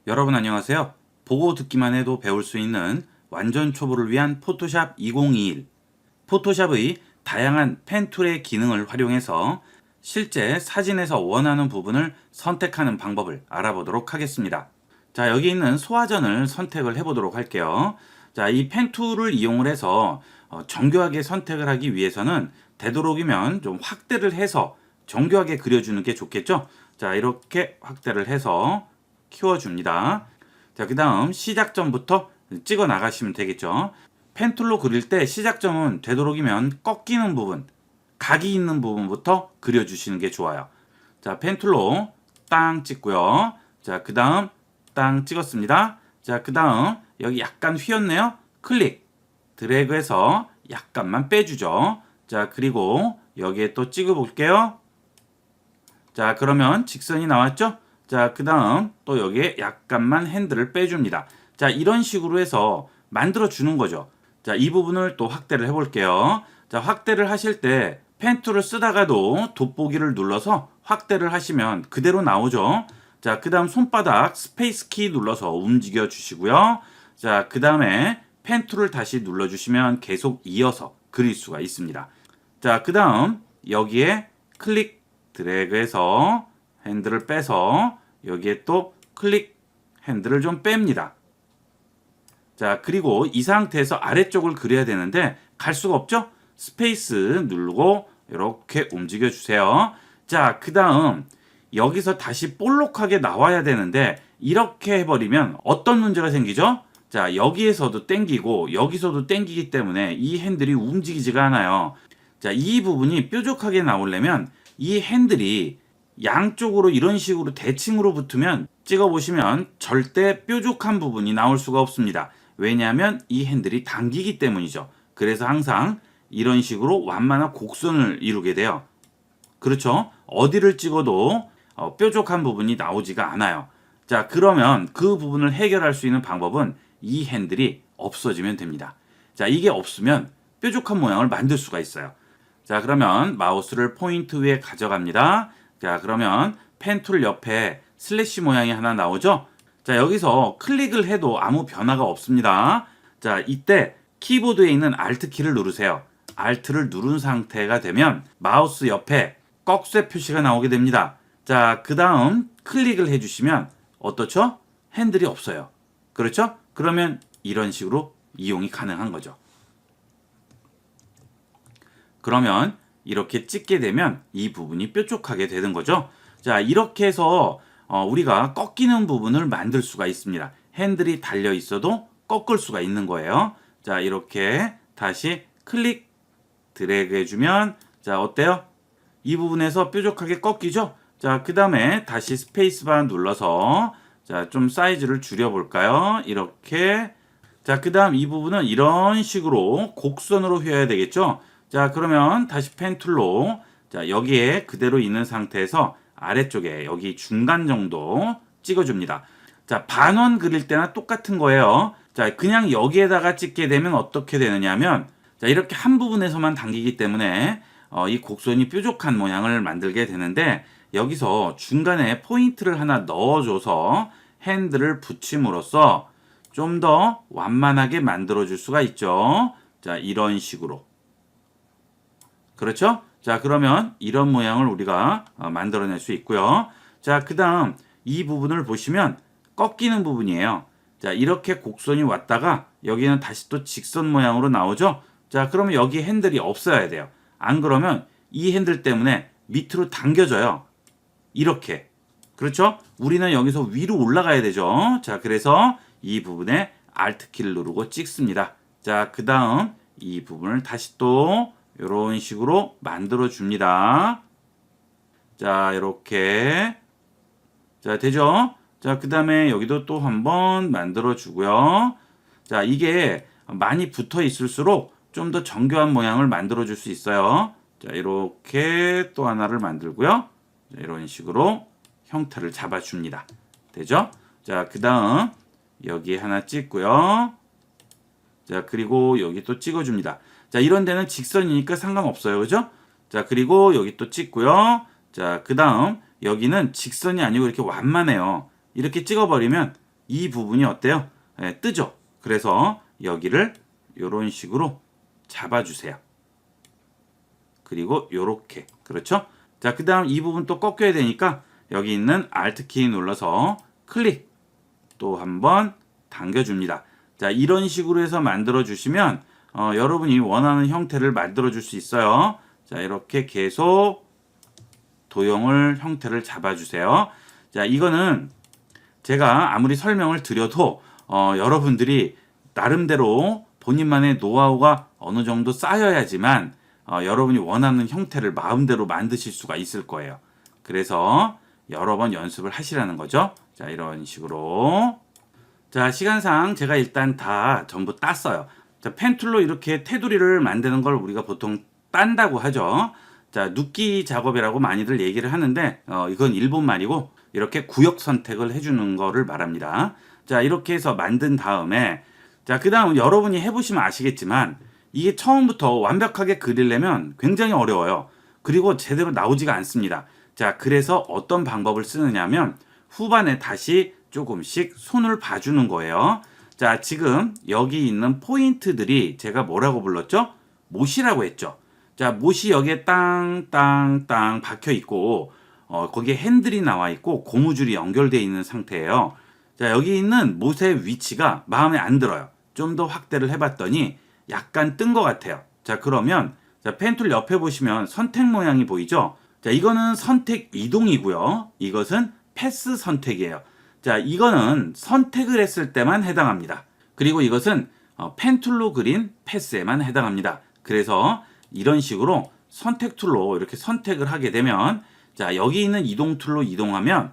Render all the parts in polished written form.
여러분 안녕하세요. 보고 듣기만 해도 배울 수 있는 완전 초보를 위한 포토샵 2021. 포토샵의 다양한 펜 툴의 기능을 활용해서 실제 사진에서 원하는 부분을 선택하는 방법을 알아보도록 하겠습니다. 자, 여기 있는 소화전을 선택을 해보도록 할게요. 자, 이 펜 툴을 이용을 해서 정교하게 선택을 하기 위해서는 되도록이면 좀 확대를 해서 정교하게 그려주는 게 좋겠죠? 자, 이렇게 확대를 해서 키워줍니다. 자, 그 다음 시작점부터 찍어 나가시면 되겠죠. 펜툴로 그릴 때 시작점은 되도록이면 꺾이는 부분, 각이 있는 부분부터 그려주시는 게 좋아요. 자, 펜툴로 땅 찍고요. 자, 그 다음 땅 찍었습니다. 자, 그 다음 여기 약간 휘었네요. 클릭, 드래그해서 약간만 빼주죠. 자, 그리고 여기에 또 찍어 볼게요. 자, 그러면 직선이 나왔죠? 자, 그 다음 또 여기에 약간만 핸들을 빼줍니다. 자, 이런 식으로 해서 만들어 주는 거죠. 자, 이 부분을 또 확대를 해볼게요. 자, 확대를 하실 때 펜 툴을 쓰다가도 돋보기를 눌러서 확대를 하시면 그대로 나오죠. 자, 그 다음 손바닥 스페이스 키 눌러서 움직여 주시고요. 자, 그 다음에 펜 툴을 다시 눌러주시면 계속 이어서 그릴 수가 있습니다. 자, 그 다음 여기에 클릭 드래그해서 핸들을 빼서 여기에 또 클릭 핸들을 좀 뺍니다. 자, 그리고 이 상태에서 아래쪽을 그려야 되는데 갈 수가 없죠? 스페이스 누르고 이렇게 움직여 주세요. 자, 그 다음 여기서 다시 볼록하게 나와야 되는데 이렇게 해버리면 어떤 문제가 생기죠? 자, 여기에서도 땡기고 여기서도 땡기기 때문에 이 핸들이 움직이지가 않아요. 자, 이 부분이 뾰족하게 나오려면 이 핸들이 양쪽으로 이런 식으로 대칭으로 붙으면 찍어보시면 절대 뾰족한 부분이 나올 수가 없습니다. 왜냐하면 이 핸들이 당기기 때문이죠. 그래서 항상 이런 식으로 완만한 곡선을 이루게 돼요. 그렇죠? 어디를 찍어도 뾰족한 부분이 나오지가 않아요. 자, 그러면 그 부분을 해결할 수 있는 방법은 이 핸들이 없어지면 됩니다. 자, 이게 없으면 뾰족한 모양을 만들 수가 있어요. 자, 그러면 마우스를 포인트 위에 가져갑니다. 자, 그러면 펜 툴 옆에 슬래시 모양이 하나 나오죠? 자, 여기서 클릭을 해도 아무 변화가 없습니다. 자, 이때 키보드에 있는 Alt 키를 누르세요. Alt를 누른 상태가 되면 마우스 옆에 꺽쇠 표시가 나오게 됩니다. 자, 그 다음 클릭을 해주시면 어떻죠? 핸들이 없어요. 그렇죠? 그러면 이런 식으로 이용이 가능한 거죠. 그러면 이렇게 찍게 되면 이 부분이 뾰족하게 되는 거죠. 자, 이렇게 해서 우리가 꺾이는 부분을 만들 수가 있습니다. 핸들이 달려 있어도 꺾을 수가 있는 거예요. 자, 이렇게 다시 클릭 드래그 해주면 자, 어때요? 이 부분에서 뾰족하게 꺾이죠? 자, 그 다음에 다시 스페이스바 눌러서 자, 좀 사이즈를 줄여볼까요? 이렇게. 자, 그 다음 이 부분은 이런 식으로 곡선으로 휘어야 되겠죠? 자, 그러면 다시 펜 툴로 자, 여기에 그대로 있는 상태에서 아래쪽에 여기 중간 정도 찍어줍니다. 자, 반원 그릴 때나 똑같은 거예요. 자, 그냥 여기에다가 찍게 되면 어떻게 되느냐면 자, 이렇게 한 부분에서만 당기기 때문에 이 곡선이 뾰족한 모양을 만들게 되는데 여기서 중간에 포인트를 하나 넣어줘서 핸들을 붙임으로써 좀 더 완만하게 만들어줄 수가 있죠. 자, 이런 식으로. 그렇죠? 자, 그러면 이런 모양을 우리가 만들어낼 수 있고요. 자, 그 다음 이 부분을 보시면 꺾이는 부분이에요. 자, 이렇게 곡선이 왔다가 여기는 다시 또 직선 모양으로 나오죠? 자, 그러면 여기 핸들이 없어야 돼요. 안 그러면 이 핸들 때문에 밑으로 당겨져요. 이렇게. 그렇죠? 우리는 여기서 위로 올라가야 되죠. 자, 그래서 이 부분에 Alt 키를 누르고 찍습니다. 자, 그 다음 이 부분을 다시 또 이런 식으로 만들어 줍니다. 자, 이렇게. 자, 되죠? 자, 그 다음에 여기도 또 한번 만들어 주고요. 자, 이게 많이 붙어 있을수록 좀 더 정교한 모양을 만들어 줄 수 있어요. 자, 이렇게 또 하나를 만들고요. 자, 이런 식으로 형태를 잡아 줍니다. 되죠? 자, 그 다음 여기 하나 찍고요. 자, 그리고 여기 또 찍어줍니다. 자, 이런 데는 직선이니까 상관없어요. 그죠? 자, 그리고 여기 또 찍고요. 자, 그 다음 여기는 직선이 아니고 이렇게 완만해요. 이렇게 찍어버리면 이 부분이 어때요? 예, 뜨죠. 그래서 여기를 이런 식으로 잡아주세요. 그리고 요렇게. 그렇죠? 자, 그 다음 이 부분 또 꺾여야 되니까 여기 있는 Alt 키 눌러서 클릭 또 한번 당겨줍니다. 자, 이런 식으로 해서 만들어 주시면 여러분이 원하는 형태를 만들어 줄 수 있어요. 자, 이렇게 계속 도형을 형태를 잡아주세요. 자, 이거는 제가 아무리 설명을 드려도 여러분들이 나름대로 본인만의 노하우가 어느 정도 쌓여야지만 여러분이 원하는 형태를 마음대로 만드실 수가 있을 거예요. 그래서 여러 번 연습을 하시라는 거죠. 자, 이런 식으로. 자, 시간상 제가 일단 다 전부 땄어요. 자, 펜툴로 이렇게 테두리를 만드는 걸 우리가 보통 딴다고 하죠. 자, 눕기 작업이라고 많이들 얘기를 하는데 이건 일본말이고 이렇게 구역 선택을 해주는 거를 말합니다. 자, 이렇게 해서 만든 다음에 자, 그 다음 여러분이 해보시면 아시겠지만 이게 처음부터 완벽하게 그리려면 굉장히 어려워요. 그리고 제대로 나오지가 않습니다. 자, 그래서 어떤 방법을 쓰느냐면 후반에 다시 조금씩 손을 봐주는 거예요. 자, 지금 여기 있는 포인트들이 제가 뭐라고 불렀죠? 못이라고 했죠. 자, 못이 여기에 땅땅땅 박혀 있고 거기에 핸들이 나와 있고 고무줄이 연결되어 있는 상태예요. 자, 여기 있는 못의 위치가 마음에 안 들어요. 좀 더 확대를 해봤더니 약간 뜬 것 같아요. 자, 그러면 자, 펜툴 옆에 보시면 선택 모양이 보이죠? 자, 이거는 선택 이동이고요. 이것은 패스 선택이에요. 자, 이거는 선택을 했을 때만 해당합니다. 그리고 이것은 펜툴로 그린 패스에만 해당합니다. 그래서 이런 식으로 선택 툴로 이렇게 선택을 하게 되면 자, 여기 있는 이동 툴로 이동하면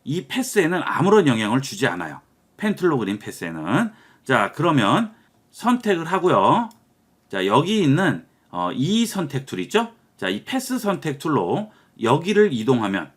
이 패스에는 아무런 영향을 주지 않아요. 펜툴로 그린 패스에는. 자, 그러면 선택을 하고요. 자, 여기 있는 이 선택 툴 있죠? 자, 이 패스 선택 툴로 여기를 이동하면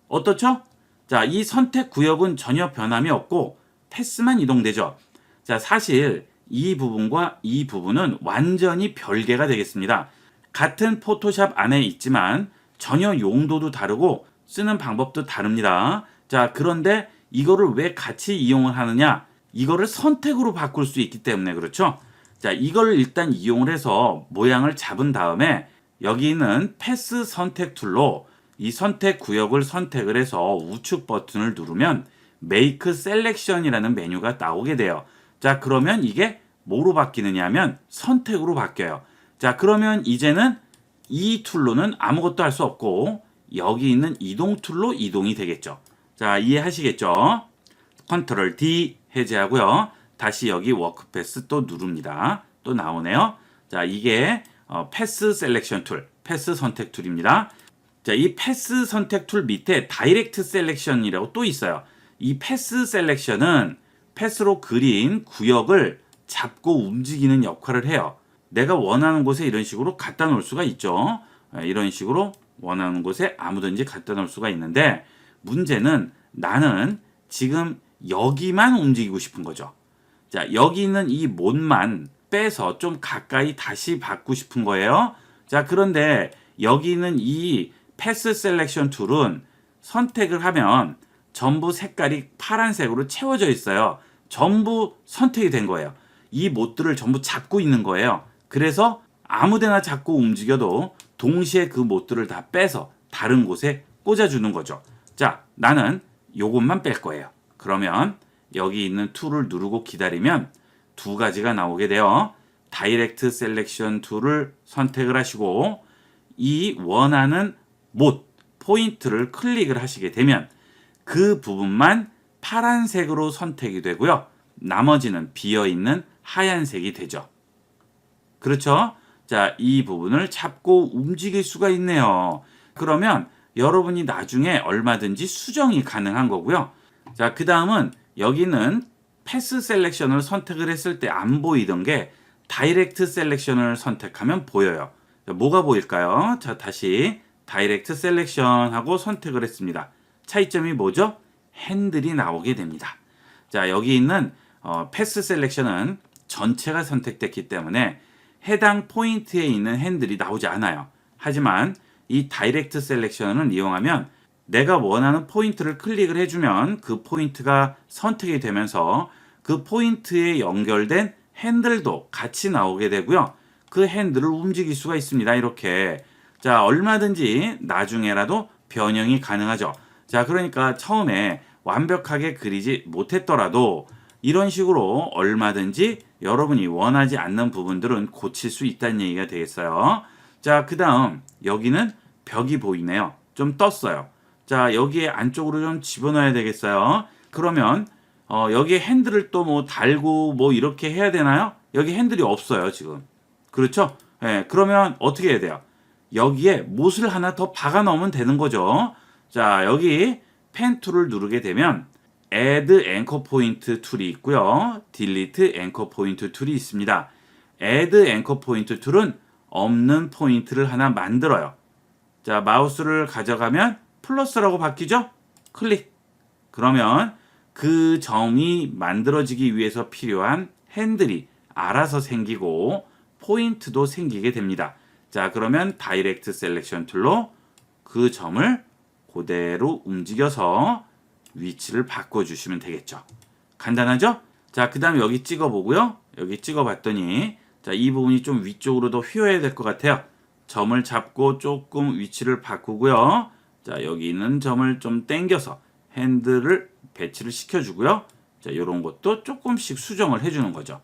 어떻죠? 자, 이 선택 구역은 전혀 변함이 없고 패스만 이동되죠. 자, 사실 이 부분과 이 부분은 완전히 별개가 되겠습니다. 같은 포토샵 안에 있지만 전혀 용도도 다르고 쓰는 방법도 다릅니다. 자, 그런데 이거를 왜 같이 이용을 하느냐? 이거를 선택으로 바꿀 수 있기 때문에 그렇죠? 자, 이걸 일단 이용을 해서 모양을 잡은 다음에 여기 있는 패스 선택 툴로 이 선택 구역을 선택을 해서 우측 버튼을 누르면 Make Selection이라는 메뉴가 나오게 돼요. 자, 그러면 이게 뭐로 바뀌느냐 하면 선택으로 바뀌어요. 자, 그러면 이제는 이 툴로는 아무것도 할 수 없고 여기 있는 이동 툴로 이동이 되겠죠. 자, 이해하시겠죠? 컨트롤 D 해제하고요. 다시 여기 워크패스 또 누릅니다. 또 나오네요. 자, 이게 패스 셀렉션 툴, 패스 선택 툴입니다. 자, 이 패스 선택 툴 밑에 다이렉트 셀렉션이라고 또 있어요. 이 패스 셀렉션은 패스로 그린 구역을 잡고 움직이는 역할을 해요. 내가 원하는 곳에 이런 식으로 갖다 놓을 수가 있죠. 이런 식으로 원하는 곳에 아무든지 갖다 놓을 수가 있는데 문제는 나는 지금 여기만 움직이고 싶은 거죠. 자, 여기 있는 이 못만 빼서 좀 가까이 다시 받고 싶은 거예요. 자, 그런데 여기 있는 이 패스 셀렉션 툴은 선택을 하면 전부 색깔이 파란색으로 채워져 있어요. 전부 선택이 된 거예요. 이 못들을 전부 잡고 있는 거예요. 그래서 아무데나 잡고 움직여도 동시에 그 못들을 다 빼서 다른 곳에 꽂아주는 거죠. 자, 나는 요것만 뺄 거예요. 그러면 여기 있는 툴을 누르고 기다리면 두 가지가 나오게 돼요. 다이렉트 셀렉션 툴을 선택을 하시고 이 원하는 못, 포인트를 클릭을 하시게 되면 그 부분만 파란색으로 선택이 되고요. 나머지는 비어있는 하얀색이 되죠. 그렇죠? 자, 이 부분을 잡고 움직일 수가 있네요. 그러면 여러분이 나중에 얼마든지 수정이 가능한 거고요. 자, 그 다음은 여기는 패스 셀렉션을 선택을 했을 때 안 보이던 게 다이렉트 셀렉션을 선택하면 보여요. 자, 뭐가 보일까요? 자, 다시 다이렉트 셀렉션 하고 선택을 했습니다. 차이점이 뭐죠? 핸들이 나오게 됩니다. 자, 여기 있는 패스 셀렉션은 전체가 선택됐기 때문에 해당 포인트에 있는 핸들이 나오지 않아요. 하지만 이 다이렉트 셀렉션을 이용하면 내가 원하는 포인트를 클릭을 해주면 그 포인트가 선택이 되면서 그 포인트에 연결된 핸들도 같이 나오게 되고요. 그 핸들을 움직일 수가 있습니다. 이렇게. 자, 얼마든지 나중에라도 변형이 가능하죠. 자, 그러니까 처음에 완벽하게 그리지 못했더라도 이런 식으로 얼마든지 여러분이 원하지 않는 부분들은 고칠 수 있다는 얘기가 되겠어요. 자, 그 다음 여기는 벽이 보이네요. 좀 떴어요. 자, 여기에 안쪽으로 좀 집어넣어야 되겠어요. 그러면 여기에 핸들을 또 뭐 달고 뭐 이렇게 해야 되나요? 여기 핸들이 없어요, 지금. 그렇죠? 예, 그러면 어떻게 해야 돼요? 여기에 못을 하나 더 박아 넣으면 되는 거죠. 자, 여기 펜 툴을 누르게 되면 Add Anchor Point 툴이 있고요. Delete Anchor Point 툴이 있습니다. Add Anchor Point 툴은 없는 포인트를 하나 만들어요. 자, 마우스를 가져가면 플러스라고 바뀌죠? 클릭. 그러면 그 점이 만들어지기 위해서 필요한 핸들이 알아서 생기고 포인트도 생기게 됩니다. 자, 그러면 다이렉트 셀렉션 툴로 그 점을 그대로 움직여서 위치를 바꿔주시면 되겠죠. 간단하죠? 자, 그 다음에 여기 찍어보고요. 여기 찍어봤더니 자, 이 부분이 좀 위쪽으로 더 휘어야 될 것 같아요. 점을 잡고 조금 위치를 바꾸고요. 자, 여기 있는 점을 좀 당겨서 핸들을 배치를 시켜주고요. 자, 요런 것도 조금씩 수정을 해주는 거죠.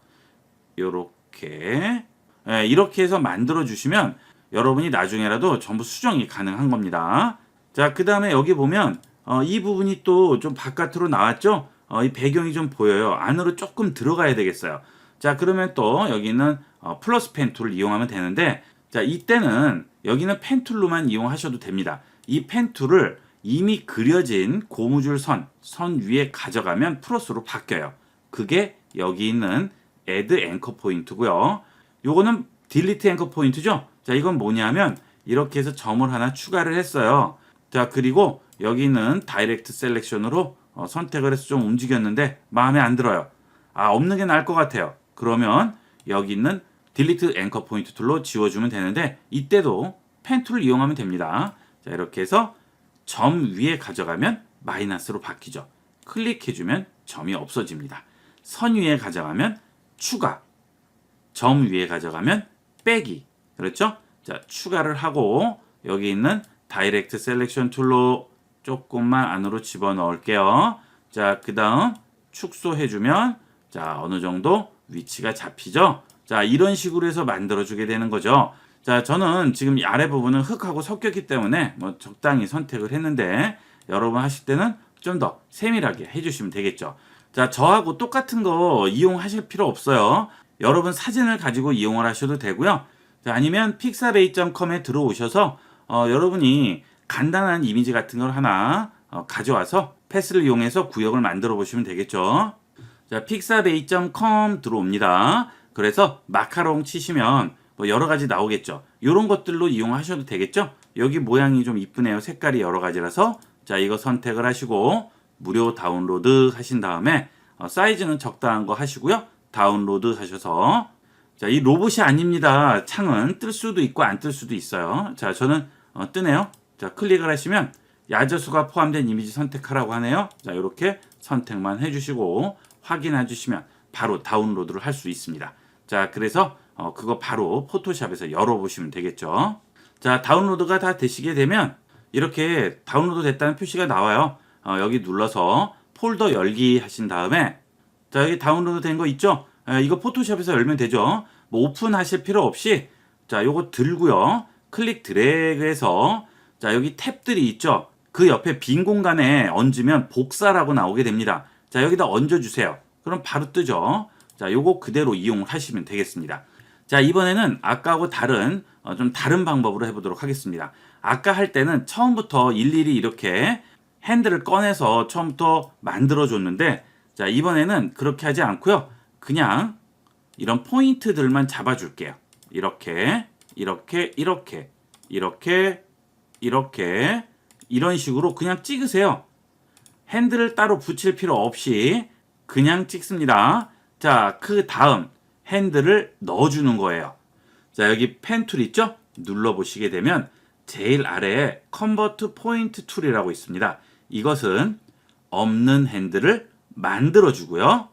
요렇게. 예, 이렇게 해서 만들어 주시면 여러분이 나중에라도 전부 수정이 가능한 겁니다. 자, 그 다음에 여기 보면 이 부분이 또 좀 바깥으로 나왔죠? 이 배경이 좀 보여요. 안으로 조금 들어가야 되겠어요. 자, 그러면 또 여기는 플러스 펜 툴을 이용하면 되는데, 자, 이때는 여기는 펜 툴로만 이용하셔도 됩니다. 이 펜 툴을 이미 그려진 고무줄 선 위에 가져가면 플러스로 바뀌어요. 그게 여기 있는 Add Anchor Point고요. 요거는 Delete Anchor Point죠. 자, 이건 뭐냐면 이렇게 해서 점을 하나 추가를 했어요. 자, 그리고 여기는 다이렉트 셀렉션으로 선택을 해서 좀 움직였는데 마음에 안 들어요. 아, 없는 게 나을 것 같아요. 그러면 여기 있는 Delete Anchor Point 툴로 지워주면 되는데 이때도 펜 툴을 이용하면 됩니다. 자, 이렇게 해서 점 위에 가져가면 마이너스로 바뀌죠. 클릭해주면 점이 없어집니다. 선 위에 가져가면 추가, 점 위에 가져가면 빼기. 그렇죠? 자, 추가를 하고 여기 있는 다이렉트 셀렉션 툴로 조금만 안으로 집어넣을게요. 자, 그 다음 축소해주면 자, 어느 정도 위치가 잡히죠? 자, 이런 식으로 해서 만들어주게 되는 거죠. 자, 저는 지금 이 아래 부분은 흙하고 섞였기 때문에 뭐 적당히 선택을 했는데 여러분 하실 때는 좀 더 세밀하게 해주시면 되겠죠. 자, 저하고 똑같은 거 이용하실 필요 없어요. 여러분 사진을 가지고 이용을 하셔도 되고요. 자, 아니면 pixabay.com에 들어오셔서 여러분이 간단한 이미지 같은 걸 하나 가져와서 패스를 이용해서 구역을 만들어 보시면 되겠죠. 자, pixabay.com 들어옵니다. 그래서 마카롱 치시면 뭐 여러 가지 나오겠죠. 이런 것들로 이용하셔도 되겠죠. 여기 모양이 좀 이쁘네요. 색깔이 여러 가지라서 자, 이거 선택을 하시고 무료 다운로드 하신 다음에 사이즈는 적당한 거 하시고요. 다운로드 하셔서 자, 이 로봇이 아닙니다. 창은 뜰 수도 있고 안 뜰 수도 있어요. 자, 저는 뜨네요. 자, 클릭을 하시면 야저수가 포함된 이미지 선택하라고 하네요. 자, 이렇게 선택만 해주시고 확인해 주시면 바로 다운로드를 할 수 있습니다. 자, 그래서 그거 바로 포토샵에서 열어보시면 되겠죠. 자, 다운로드가 다 되시게 되면 이렇게 다운로드 됐다는 표시가 나와요. 여기 눌러서 폴더 열기 하신 다음에 자, 여기 다운로드 된 거 있죠? 이거 포토샵에서 열면 되죠. 뭐 오픈하실 필요 없이 자, 요거 들고요. 클릭 드래그해서 자, 여기 탭들이 있죠? 그 옆에 빈 공간에 얹으면 복사라고 나오게 됩니다. 자, 여기다 얹어주세요. 그럼 바로 뜨죠. 자, 요거 그대로 이용을 하시면 되겠습니다. 자, 이번에는 아까하고 다른 좀 다른 방법으로 해보도록 하겠습니다. 아까 할 때는 처음부터 일일이 이렇게 핸들을 꺼내서 처음부터 만들어줬는데 자, 이번에는 그렇게 하지 않고요. 그냥 이런 포인트들만 잡아줄게요. 이렇게 이런 식으로 그냥 찍으세요. 핸들을 따로 붙일 필요 없이 그냥 찍습니다. 자, 그 다음 핸들을 넣어주는 거예요. 자, 여기 펜 툴 있죠? 눌러보시게 되면 제일 아래에 컨버트 포인트 툴이라고 있습니다. 이것은 없는 핸들을 만들어주고요.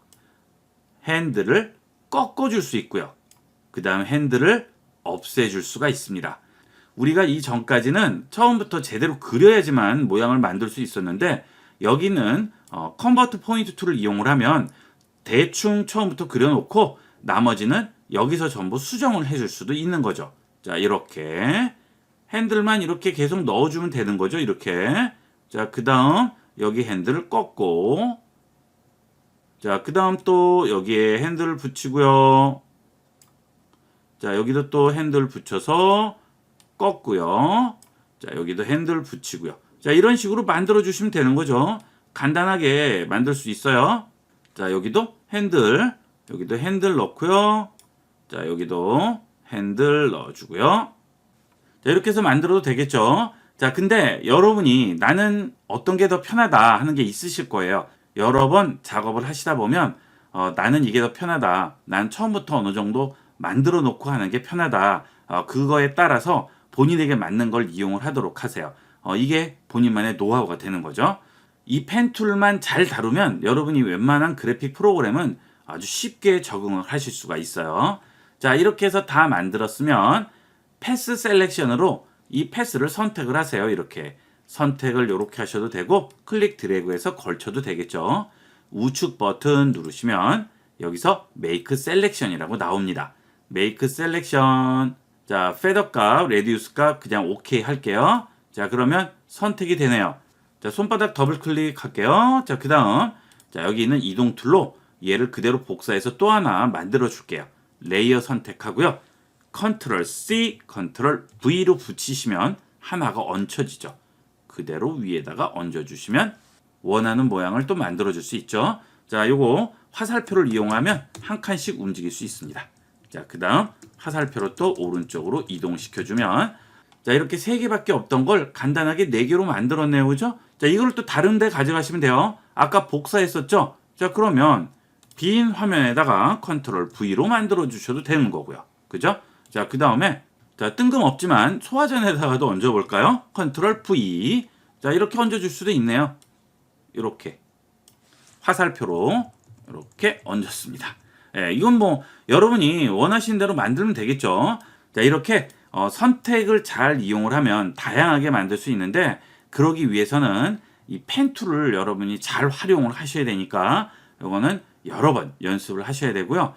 핸들을 꺾어줄 수 있고요. 그 다음 핸들을 없애줄 수가 있습니다. 우리가 이 전까지는 처음부터 제대로 그려야지만 모양을 만들 수 있었는데 여기는 컨버트 포인트 툴을 이용을 하면 대충 처음부터 그려놓고 나머지는 여기서 전부 수정을 해줄 수도 있는 거죠. 자, 이렇게 핸들만 이렇게 계속 넣어주면 되는 거죠. 이렇게. 자, 그 다음 여기 핸들을 꺾고, 자, 그 다음 또 여기에 핸들을 붙이고요. 자, 여기도 또 핸들 붙여서 꺾고요. 자, 여기도 핸들 붙이고요. 자, 이런 식으로 만들어 주시면 되는 거죠. 간단하게 만들 수 있어요. 자, 여기도 핸들 넣고요. 자, 여기도 핸들 넣어주고요. 자, 이렇게 해서 만들어도 되겠죠. 자, 근데 여러분이 나는 어떤 게 더 편하다 하는 게 있으실 거예요. 여러 번 작업을 하시다 보면 나는 이게 더 편하다. 난 처음부터 어느 정도 만들어 놓고 하는 게 편하다. 그거에 따라서 본인에게 맞는 걸 이용을 하도록 하세요. 이게 본인만의 노하우가 되는 거죠. 이 펜 툴만 잘 다루면 여러분이 웬만한 그래픽 프로그램은 아주 쉽게 적응을 하실 수가 있어요. 자, 이렇게 해서 다 만들었으면 패스 셀렉션으로 이 패스를 선택을 하세요. 이렇게 선택을 이렇게 하셔도 되고 클릭 드래그해서 걸쳐도 되겠죠. 우측 버튼 누르시면 여기서 메이크 셀렉션이라고 나옵니다. 메이크 셀렉션. 자, 페더 값, 레디우스 값 그냥 오케이 할게요. 자, 그러면 선택이 되네요. 자, 손바닥 더블 클릭할게요. 자, 그 다음 자, 여기 있는 이동 툴로 얘를 그대로 복사해서 또 하나 만들어 줄게요. 레이어 선택하고요. 컨트롤 C, 컨트롤 V로 붙이시면 하나가 얹혀지죠. 그대로 위에다가 얹어주시면 원하는 모양을 또 만들어 줄 수 있죠. 자, 요거 화살표를 이용하면 한 칸씩 움직일 수 있습니다. 자, 그 다음 화살표로 또 오른쪽으로 이동시켜주면 자, 이렇게 3개밖에 없던 걸 간단하게 4개로 만들었네요. 그죠? 자, 이걸 또 다른 데 가져가시면 돼요. 아까 복사했었죠? 자, 그러면 빈 화면에다가 컨트롤 V로 만들어 주셔도 되는 거고요. 그죠? 자, 그 다음에 자, 뜬금없지만 소화전에다가도 얹어볼까요? 컨트롤 V. 자, 이렇게 얹어줄 수도 있네요. 이렇게 화살표로 이렇게 얹었습니다. 예, 이건 뭐 여러분이 원하시는 대로 만들면 되겠죠. 자, 이렇게 선택을 잘 이용을 하면 다양하게 만들 수 있는데 그러기 위해서는 이 펜 툴을 여러분이 잘 활용을 하셔야 되니까 이거는 여러 번 연습을 하셔야 되고요.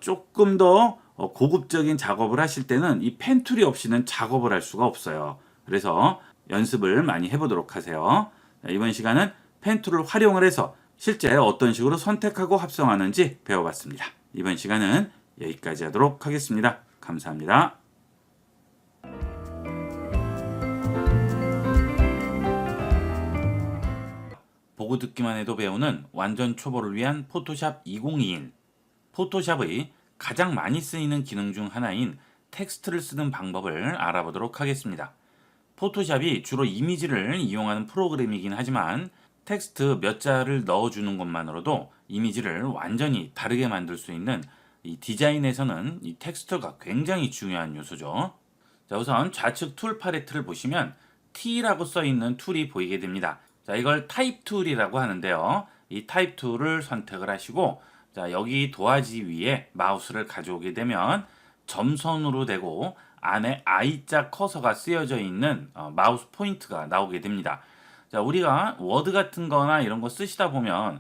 조금 더 고급적인 작업을 하실 때는 이 펜 툴이 없이는 작업을 할 수가 없어요. 그래서 연습을 많이 해보도록 하세요. 자, 이번 시간은 펜 툴을 활용을 해서 실제 어떤 식으로 선택하고 합성하는지 배워봤습니다. 이번 시간은 여기까지 하도록 하겠습니다. 감사합니다. 보고 듣기만 해도 배우는 완전 초보를 위한 포토샵 2021. 포토샵의 가장 많이 쓰이는 기능 중 하나인 텍스트를 쓰는 방법을 알아보도록 하겠습니다. 포토샵이 주로 이미지를 이용하는 프로그램이긴 하지만 텍스트 몇 자를 넣어주는 것만으로도 이미지를 완전히 다르게 만들 수 있는 이 디자인에서는 이 텍스트가 굉장히 중요한 요소죠. 자, 우선 좌측 툴 팔레트를 보시면 T라고 써있는 툴이 보이게 됩니다. 자, 이걸 타입 툴이라고 하는데요. 이 타입 툴을 선택을 하시고 자, 여기 도화지 위에 마우스를 가져오게 되면 점선으로 되고 안에 I자 커서가 쓰여져 있는 마우스 포인트가 나오게 됩니다. 자, 우리가 워드 같은 거나 이런 거 쓰시다 보면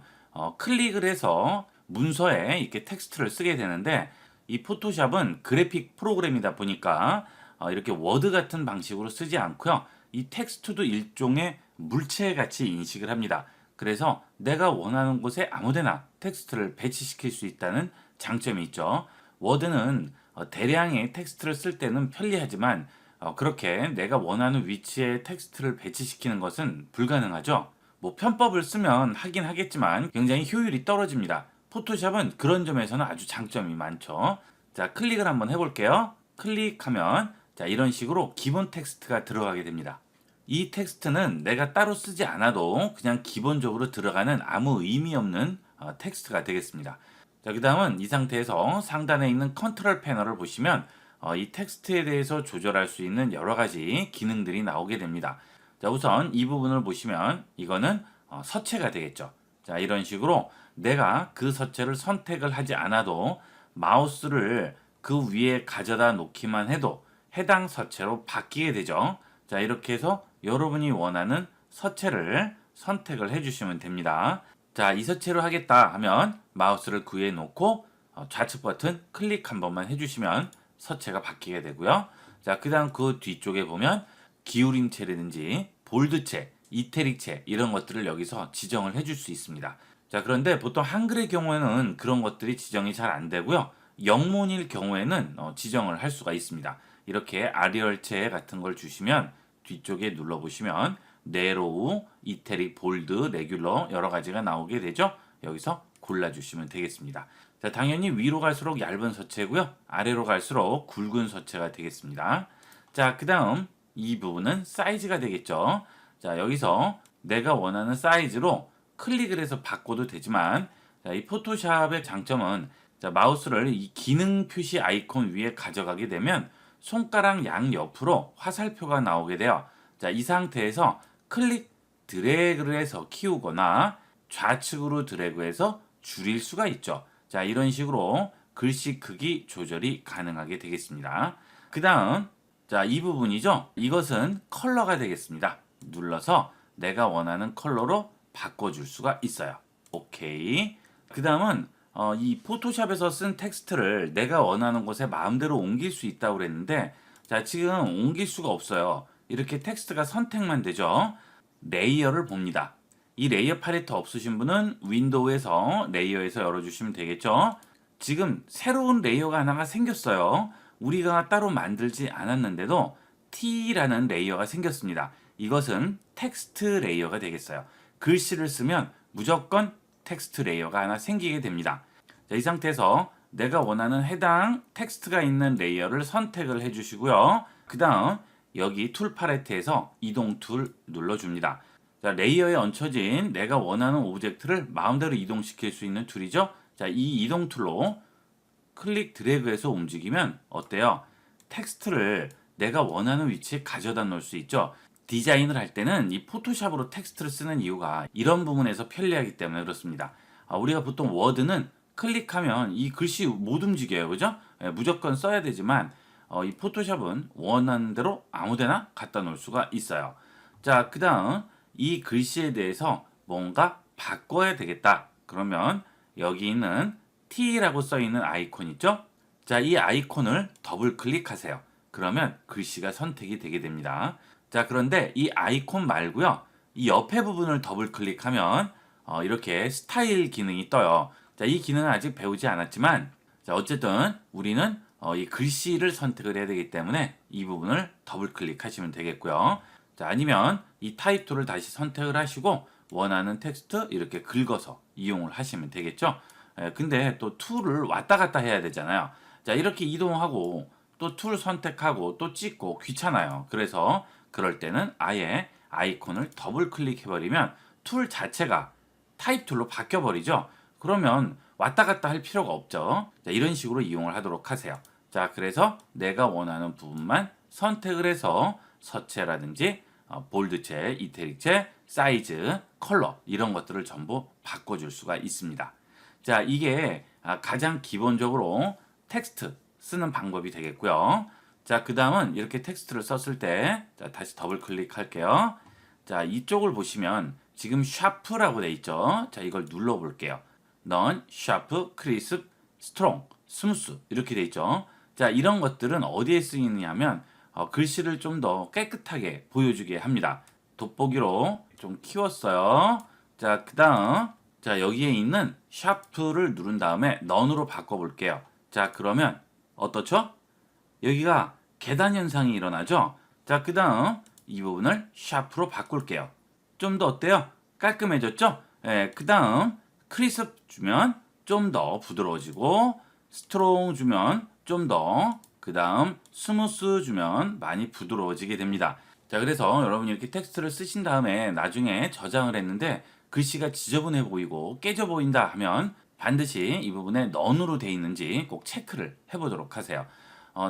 클릭을 해서 문서에 이렇게 텍스트를 쓰게 되는데 이 포토샵은 그래픽 프로그램이다 보니까 이렇게 워드 같은 방식으로 쓰지 않고요. 이 텍스트도 일종의 물체 같이 인식을 합니다. 그래서 내가 원하는 곳에 아무데나 텍스트를 배치시킬 수 있다는 장점이 있죠. 워드는 대량의 텍스트를 쓸 때는 편리하지만 그렇게 내가 원하는 위치에 텍스트를 배치시키는 것은 불가능하죠. 뭐 편법을 쓰면 하긴 하겠지만 굉장히 효율이 떨어집니다. 포토샵은 그런 점에서는 아주 장점이 많죠. 자, 클릭을 한번 해볼게요. 클릭하면 자, 이런 식으로 기본 텍스트가 들어가게 됩니다. 이 텍스트는 내가 따로 쓰지 않아도 그냥 기본적으로 들어가는 아무 의미 없는 텍스트가 되겠습니다. 자, 그 다음은 이 상태에서 상단에 있는 컨트롤 패널을 보시면 이 텍스트에 대해서 조절할 수 있는 여러 가지 기능들이 나오게 됩니다. 자, 우선 이 부분을 보시면 이거는 서체가 되겠죠. 자, 이런 식으로 내가 그 서체를 선택을 하지 않아도 마우스를 그 위에 가져다 놓기만 해도 해당 서체로 바뀌게 되죠. 자, 이렇게 해서 여러분이 원하는 서체를 선택을 해주시면 됩니다. 자, 이 서체로 하겠다 하면 마우스를 그 위에 놓고 좌측 버튼 클릭 한 번만 해주시면 서체가 바뀌게 되고요. 자, 그 다음 그 뒤쪽에 보면 기울임체라든지 볼드체, 이태릭체 이런 것들을 여기서 지정을 해줄 수 있습니다. 자, 그런데 보통 한글의 경우에는 그런 것들이 지정이 잘 안 되고요. 영문일 경우에는 지정을 할 수가 있습니다. 이렇게 아리얼체 같은 걸 주시면 뒤쪽에 눌러보시면 네로우, 이태릭, 볼드, 레귤러 여러 가지가 나오게 되죠. 여기서 골라주시면 되겠습니다. 자, 당연히 위로 갈수록 얇은 서체고요. 아래로 갈수록 굵은 서체가 되겠습니다. 자, 그 다음 이 부분은 사이즈가 되겠죠. 자, 여기서 내가 원하는 사이즈로 클릭을 해서 바꿔도 되지만 자, 이 포토샵의 장점은 자, 마우스를 이 기능 표시 아이콘 위에 가져가게 되면 손가락 양옆으로 화살표가 나오게 돼요. 자, 이 상태에서 클릭 드래그를 해서 키우거나 좌측으로 드래그해서 줄일 수가 있죠. 자, 이런 식으로 글씨 크기 조절이 가능하게 되겠습니다. 그 다음, 자, 이 부분이죠. 이것은 컬러가 되겠습니다. 눌러서 내가 원하는 컬러로 바꿔줄 수가 있어요. 오케이. 그 다음은 이 포토샵에서 쓴 텍스트를 내가 원하는 곳에 마음대로 옮길 수 있다고 그랬는데 자, 지금 옮길 수가 없어요. 이렇게 텍스트가 선택만 되죠. 레이어를 봅니다. 이 레이어 팔레트 없으신 분은 윈도우에서 레이어에서 열어주시면 되겠죠. 지금 새로운 레이어가 하나가 생겼어요. 우리가 따로 만들지 않았는데도 T라는 레이어가 생겼습니다. 이것은 텍스트 레이어가 되겠어요. 글씨를 쓰면 무조건 텍스트 레이어가 하나 생기게 됩니다. 자, 이 상태에서 내가 원하는 해당 텍스트가 있는 레이어를 선택을 해주시고요. 그 다음 여기 툴 팔레트에서 이동 툴 눌러줍니다. 자, 레이어에 얹혀진 내가 원하는 오브젝트를 마음대로 이동시킬 수 있는 툴이죠. 자, 이 이동 툴로 클릭 드래그해서 움직이면 어때요? 텍스트를 내가 원하는 위치에 가져다 놓을 수 있죠. 디자인을 할 때는 이 포토샵으로 텍스트를 쓰는 이유가 이런 부분에서 편리하기 때문에 그렇습니다. 우리가 보통 워드는 클릭하면 이 글씨 못 움직여요. 그죠? 무조건 써야 되지만 이 포토샵은 원하는 대로 아무데나 갖다 놓을 수가 있어요. 자, 그 다음 이 글씨에 대해서 뭔가 바꿔야 되겠다. 그러면 여기 있는 T라고 써 있는 아이콘 있죠? 자, 이 아이콘을 더블 클릭하세요. 그러면 글씨가 선택이 되게 됩니다. 자, 그런데 이 아이콘 말고요. 이 옆에 부분을 더블 클릭하면 이렇게 스타일 기능이 떠요. 자, 이 기능은 아직 배우지 않았지만 자, 어쨌든 우리는 이 글씨를 선택을 해야 되기 때문에 이 부분을 더블 클릭하시면 되겠고요. 자, 아니면 이 타입 툴을 다시 선택을 하시고 원하는 텍스트 이렇게 긁어서 이용을 하시면 되겠죠. 근데 또 툴을 왔다 갔다 해야 되잖아요. 자, 이렇게 이동하고 또 툴 선택하고 또 찍고 귀찮아요. 그래서 그럴 때는 아예 아이콘을 더블 클릭해버리면 툴 자체가 타입 툴로 바뀌어버리죠. 그러면 왔다 갔다 할 필요가 없죠. 자, 이런 식으로 이용을 하도록 하세요. 자, 그래서 내가 원하는 부분만 선택을 해서 서체라든지 볼드체, 이태릭체, 사이즈, 컬러 이런 것들을 전부 바꿔줄 수가 있습니다. 자, 이게 가장 기본적으로 텍스트 쓰는 방법이 되겠고요. 자, 그 다음은 이렇게 텍스트를 썼을 때 자, 다시 더블 클릭할게요. 자, 이쪽을 보시면 지금 샤프라고 돼 있죠. 자, 이걸 눌러 볼게요. 넌, 샤프, 크리스프, 스트롱, 스무스 이렇게 돼 있죠. 자, 이런 것들은 어디에 쓰이느냐면 글씨를 좀 더 깨끗하게 보여주게 합니다. 돋보기로 좀 키웠어요. 자, 그 다음 자, 여기에 있는 샤프를 누른 다음에 넌으로 바꿔볼게요. 자, 그러면 어떻죠? 여기가 계단 현상이 일어나죠? 자, 그 다음 이 부분을 샤프로 바꿀게요. 좀 더 어때요? 깔끔해졌죠? 그 다음 크리스프 주면 좀 더 부드러워지고 스트롱 주면 좀 더 그 다음 스무스 주면 많이 부드러워지게 됩니다. 자, 그래서 여러분이 이렇게 텍스트를 쓰신 다음에 나중에 저장을 했는데 글씨가 지저분해 보이고 깨져 보인다 하면 반드시 이 부분에 넌으로 돼 있는지 꼭 체크를 해보도록 하세요.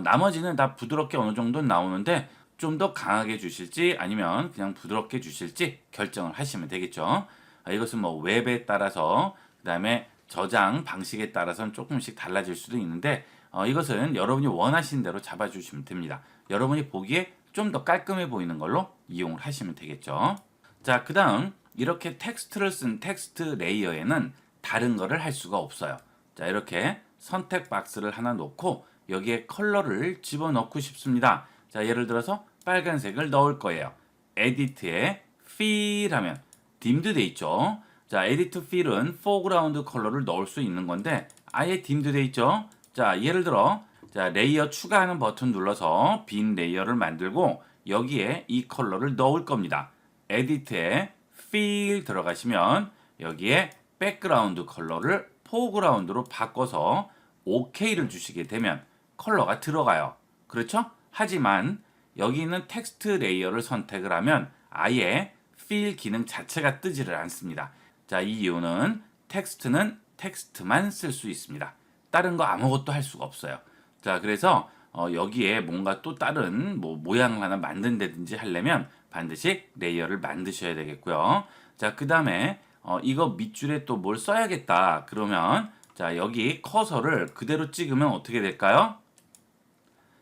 나머지는 다 부드럽게 어느 정도는 나오는데 좀 더 강하게 주실지 아니면 그냥 부드럽게 주실지 결정을 하시면 되겠죠. 이것은 뭐 웹에 따라서 그다음에 저장 방식에 따라서는 조금씩 달라질 수도 있는데 이것은 여러분이 원하시는 대로 잡아주시면 됩니다. 여러분이 보기에 좀 더 깔끔해 보이는 걸로 이용을 하시면 되겠죠. 자, 그 다음 이렇게 텍스트를 쓴 텍스트 레이어에는 다른 거를 할 수가 없어요. 자, 이렇게 선택 박스를 하나 놓고 여기에 컬러를 집어넣고 싶습니다. 자, 예를 들어서 빨간색을 넣을 거예요. 에디트에 fill 하면 dimmed 돼 있죠. 자, 에디트 fill은 foreground 컬러를 넣을 수 있는 건데 아예 dimmed 돼 있죠. 자, 예를 들어 자, 레이어 추가하는 버튼 눌러서 빈 레이어를 만들고 여기에 이 컬러를 넣을 겁니다. 에디트에 fill 들어가시면 여기에 백그라운드 컬러를 포그라운드로 바꿔서 OK를 주시게 되면 컬러가 들어가요. 그렇죠? 하지만 여기 있는 텍스트 레이어를 선택을 하면 아예 fill 기능 자체가 뜨지를 않습니다. 자, 이 이유는 텍스트는 텍스트만 쓸 수 있습니다. 다른 거 아무것도 할 수가 없어요. 자, 그래서 여기에 뭔가 또 다른 뭐 모양을 하나 만든다든지 하려면 반드시 레이어를 만드셔야 되겠고요. 자, 그 다음에 이거 밑줄에 또 뭘 써야겠다. 그러면 자, 여기 커서를 그대로 찍으면 어떻게 될까요?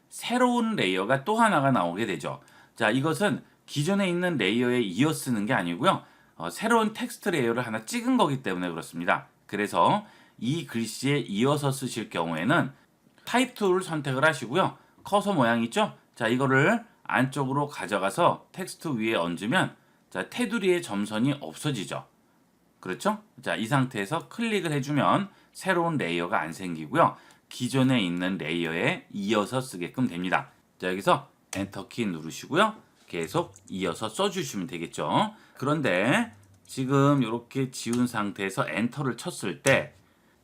새로운 레이어가 또 하나가 나오게 되죠. 자, 이것은 기존에 있는 레이어에 이어 쓰는 게 아니고요. 새로운 텍스트 레이어를 하나 찍은 거기 때문에 그렇습니다. 그래서 이 글씨에 이어서 쓰실 경우에는 타입 툴을 선택을 하시고요. 커서 모양 있죠? 자, 이거를 안쪽으로 가져가서 텍스트 위에 얹으면 자, 테두리의 점선이 없어지죠. 그렇죠? 자, 이 상태에서 클릭을 해주면 새로운 레이어가 안 생기고요. 기존에 있는 레이어에 이어서 쓰게끔 됩니다. 자, 여기서 엔터키 누르시고요. 계속 이어서 써주시면 되겠죠. 그런데 지금 이렇게 지운 상태에서 엔터를 쳤을 때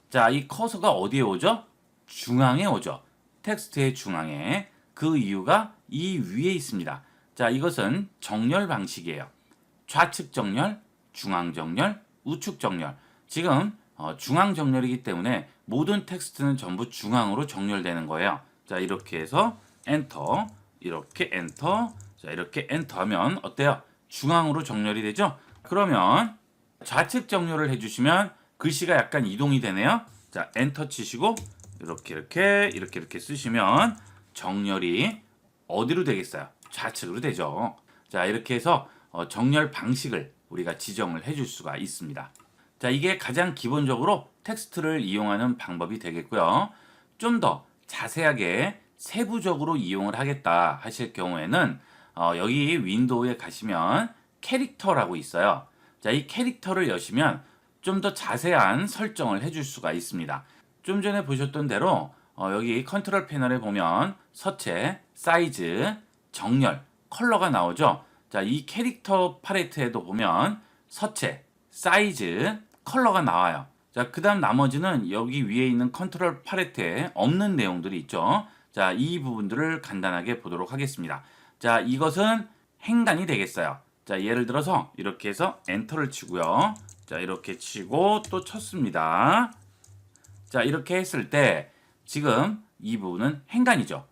자, 이 커서가 어디에 오죠? 중앙에 오죠. 텍스트의 중앙에. 그 이유가 이 위에 있습니다. 자, 이것은 정렬 방식이에요. 좌측 정렬, 중앙 정렬, 우측 정렬. 지금 중앙 정렬이기 때문에 모든 텍스트는 전부 중앙으로 정렬되는 거예요. 자, 이렇게 해서 엔터, 이렇게 엔터, 자, 이렇게 엔터 하면 어때요? 중앙으로 정렬이 되죠? 그러면 좌측 정렬을 해주시면 글씨가 약간 이동이 되네요. 자, 엔터 치시고 이렇게 쓰시면 정렬이 어디로 되겠어요? 좌측으로 되죠. 자, 이렇게 해서 정렬 방식을 우리가 지정을 해줄 수가 있습니다. 자, 이게 가장 기본적으로 텍스트를 이용하는 방법이 되겠고요. 좀 더 자세하게 세부적으로 이용을 하겠다 하실 경우에는 여기 윈도우에 가시면 캐릭터라고 있어요. 자, 이 캐릭터를 여시면 좀 더 자세한 설정을 해줄 수가 있습니다. 좀 전에 보셨던 대로 여기 컨트롤 패널에 보면 서체, 사이즈, 정렬, 컬러가 나오죠. 자, 이 캐릭터 팔레트에도 보면 서체, 사이즈, 컬러가 나와요. 자, 그 다음 나머지는 여기 위에 있는 컨트롤 팔레트에 없는 내용들이 있죠. 자, 이 부분들을 간단하게 보도록 하겠습니다. 자, 이것은 행간이 되겠어요. 자, 예를 들어서 이렇게 해서 엔터를 치고요. 자, 이렇게 치고 또 쳤습니다. 자, 이렇게 했을 때 지금 이 부분은 행간이죠.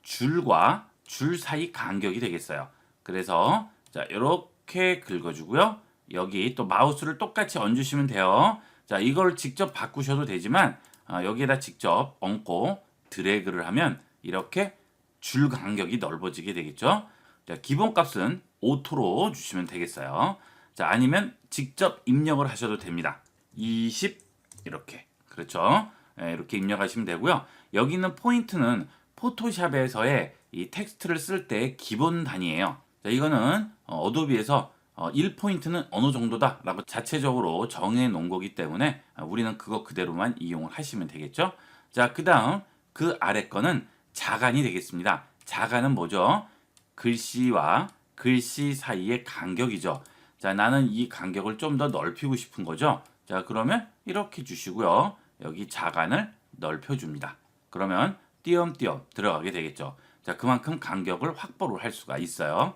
줄과 줄 사이 간격이 되겠어요. 그래서 자, 이렇게 긁어주고요. 여기 또 마우스를 똑같이 얹으시면 돼요. 자, 이걸 직접 바꾸셔도 되지만 여기에다 직접 얹고 드래그를 하면 이렇게 줄 간격이 넓어지게 되겠죠. 자, 기본값은 오토로 주시면 되겠어요. 자, 아니면 직접 입력을 하셔도 됩니다. 20 이렇게. 그렇죠. 네, 이렇게 입력하시면 되고요. 여기 있는 포인트는 포토샵에서의 이 텍스트를 쓸 때 기본 단위예요. 자, 이거는 어도비에서 1포인트는 어느 정도다 라고 자체적으로 정해 놓은 거기 때문에 우리는 그거 그대로만 이용을 하시면 되겠죠. 자, 그 다음 그 아래 거는 자간이 되겠습니다. 자간은 뭐죠? 글씨와 글씨 사이의 간격이죠. 자, 나는 이 간격을 좀 더 넓히고 싶은 거죠. 자, 그러면 이렇게 주시고요. 여기 자간을 넓혀줍니다. 그러면 띄엄띄엄 들어가게 되겠죠. 자, 그만큼 간격을 확보를 할 수가 있어요.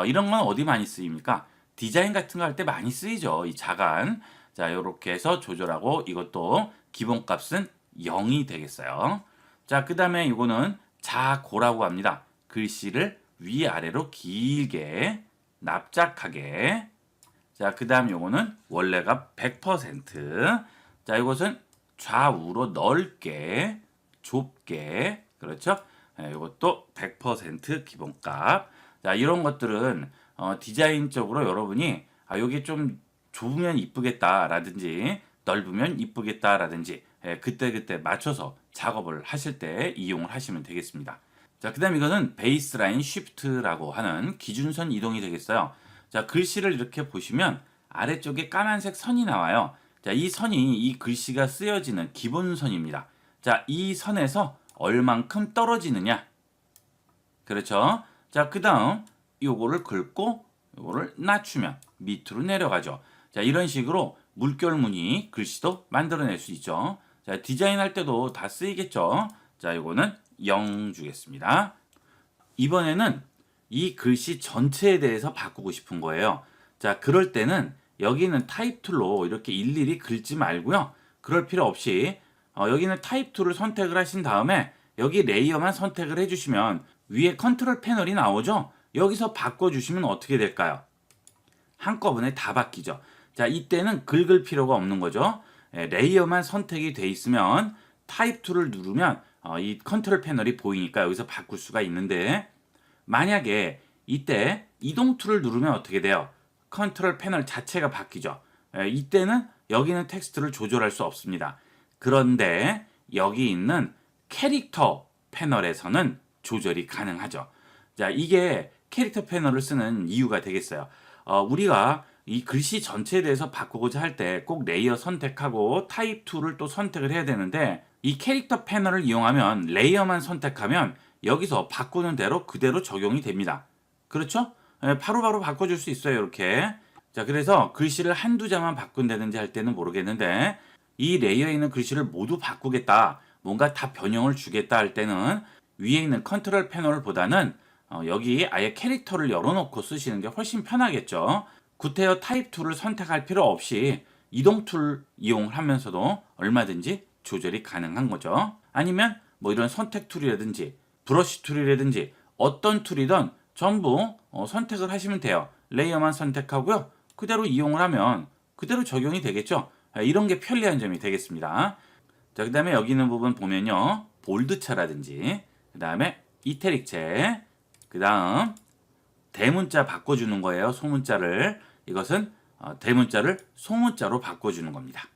이런 건 어디 많이 쓰입니까? 디자인 같은 거 할 때 많이 쓰이죠. 이 자간. 자, 이렇게 해서 조절하고 이것도 기본값은 0이 되겠어요. 자, 그 다음에 이거는 자고라고 합니다. 글씨를 위아래로 길게 납작하게. 자, 그 다음 요거는 원래가 100%. 자, 이것은 좌우로 넓게, 좁게. 그렇죠? 이것도 100% 기본값. 자, 이런 것들은 디자인적으로 여러분이 여기 좀 좁으면 이쁘겠다라든지 넓으면 이쁘겠다라든지 그때그때 맞춰서 작업을 하실 때 이용을 하시면 되겠습니다. 자, 그 다음 이거는 베이스라인 쉬프트라고 하는 기준선 이동이 되겠어요. 자, 글씨를 이렇게 보시면 아래쪽에 까만색 선이 나와요. 자, 이 선이 이 글씨가 쓰여지는 기본선입니다. 자, 이 선에서 얼만큼 떨어지느냐. 그렇죠? 자, 그 다음 요거를 긁고 요거를 낮추면 밑으로 내려가죠. 자, 이런 식으로 물결무늬 글씨도 만들어낼 수 있죠. 자, 디자인할 때도 다 쓰이겠죠. 자, 요거는 0 주겠습니다. 이번에는 이 글씨 전체에 대해서 바꾸고 싶은 거예요. 자, 그럴 때는 여기는 타입 툴로 이렇게 일일이 긁지 말고요. 그럴 필요 없이 여기는 타입 툴을 선택을 하신 다음에 여기 레이어만 선택을 해주시면 위에 컨트롤 패널이 나오죠. 여기서 바꿔주시면 어떻게 될까요? 한꺼번에 다 바뀌죠. 자, 이때는 긁을 필요가 없는 거죠. 레이어만 선택이 돼 있으면 타입 툴을 누르면 이 컨트롤 패널이 보이니까 여기서 바꿀 수가 있는데, 만약에 이때 이동 툴을 누르면 어떻게 돼요? 컨트롤 패널 자체가 바뀌죠. 이때는 여기는 텍스트를 조절할 수 없습니다. 그런데 여기 있는 캐릭터 패널에서는 조절이 가능하죠. 자, 이게 캐릭터 패널을 쓰는 이유가 되겠어요. 우리가 이 글씨 전체에 대해서 바꾸고자 할 때 꼭 레이어 선택하고 타입 툴을 또 선택을 해야 되는데, 이 캐릭터 패널을 이용하면 레이어만 선택하면 여기서 바꾸는 대로 그대로 적용이 됩니다. 그렇죠? 바로바로 바꿔줄 수 있어요, 이렇게. 자, 그래서 글씨를 한두 자만 바꾼다든지 할 때는 모르겠는데, 이 레이어에 있는 글씨를 모두 바꾸겠다, 뭔가 다 변형을 주겠다 할 때는 위에 있는 컨트롤 패널보다는 여기 아예 캐릭터를 열어놓고 쓰시는 게 훨씬 편하겠죠. 구태여 타입 툴을 선택할 필요 없이 이동 툴 이용을 하면서도 얼마든지 조절이 가능한 거죠. 아니면 뭐 이런 선택 툴이라든지 브러쉬 툴이라든지 어떤 툴이든 전부 선택을 하시면 돼요. 레이어만 선택하고요. 그대로 이용을 하면 그대로 적용이 되겠죠. 이런 게 편리한 점이 되겠습니다. 자, 그 다음에 여기 있는 부분 보면요, 볼드차라든지 그 다음에 이태릭체, 그 다음 대문자 바꿔주는 거예요. 소문자를. 이것은 대문자를 소문자로 바꿔주는 겁니다.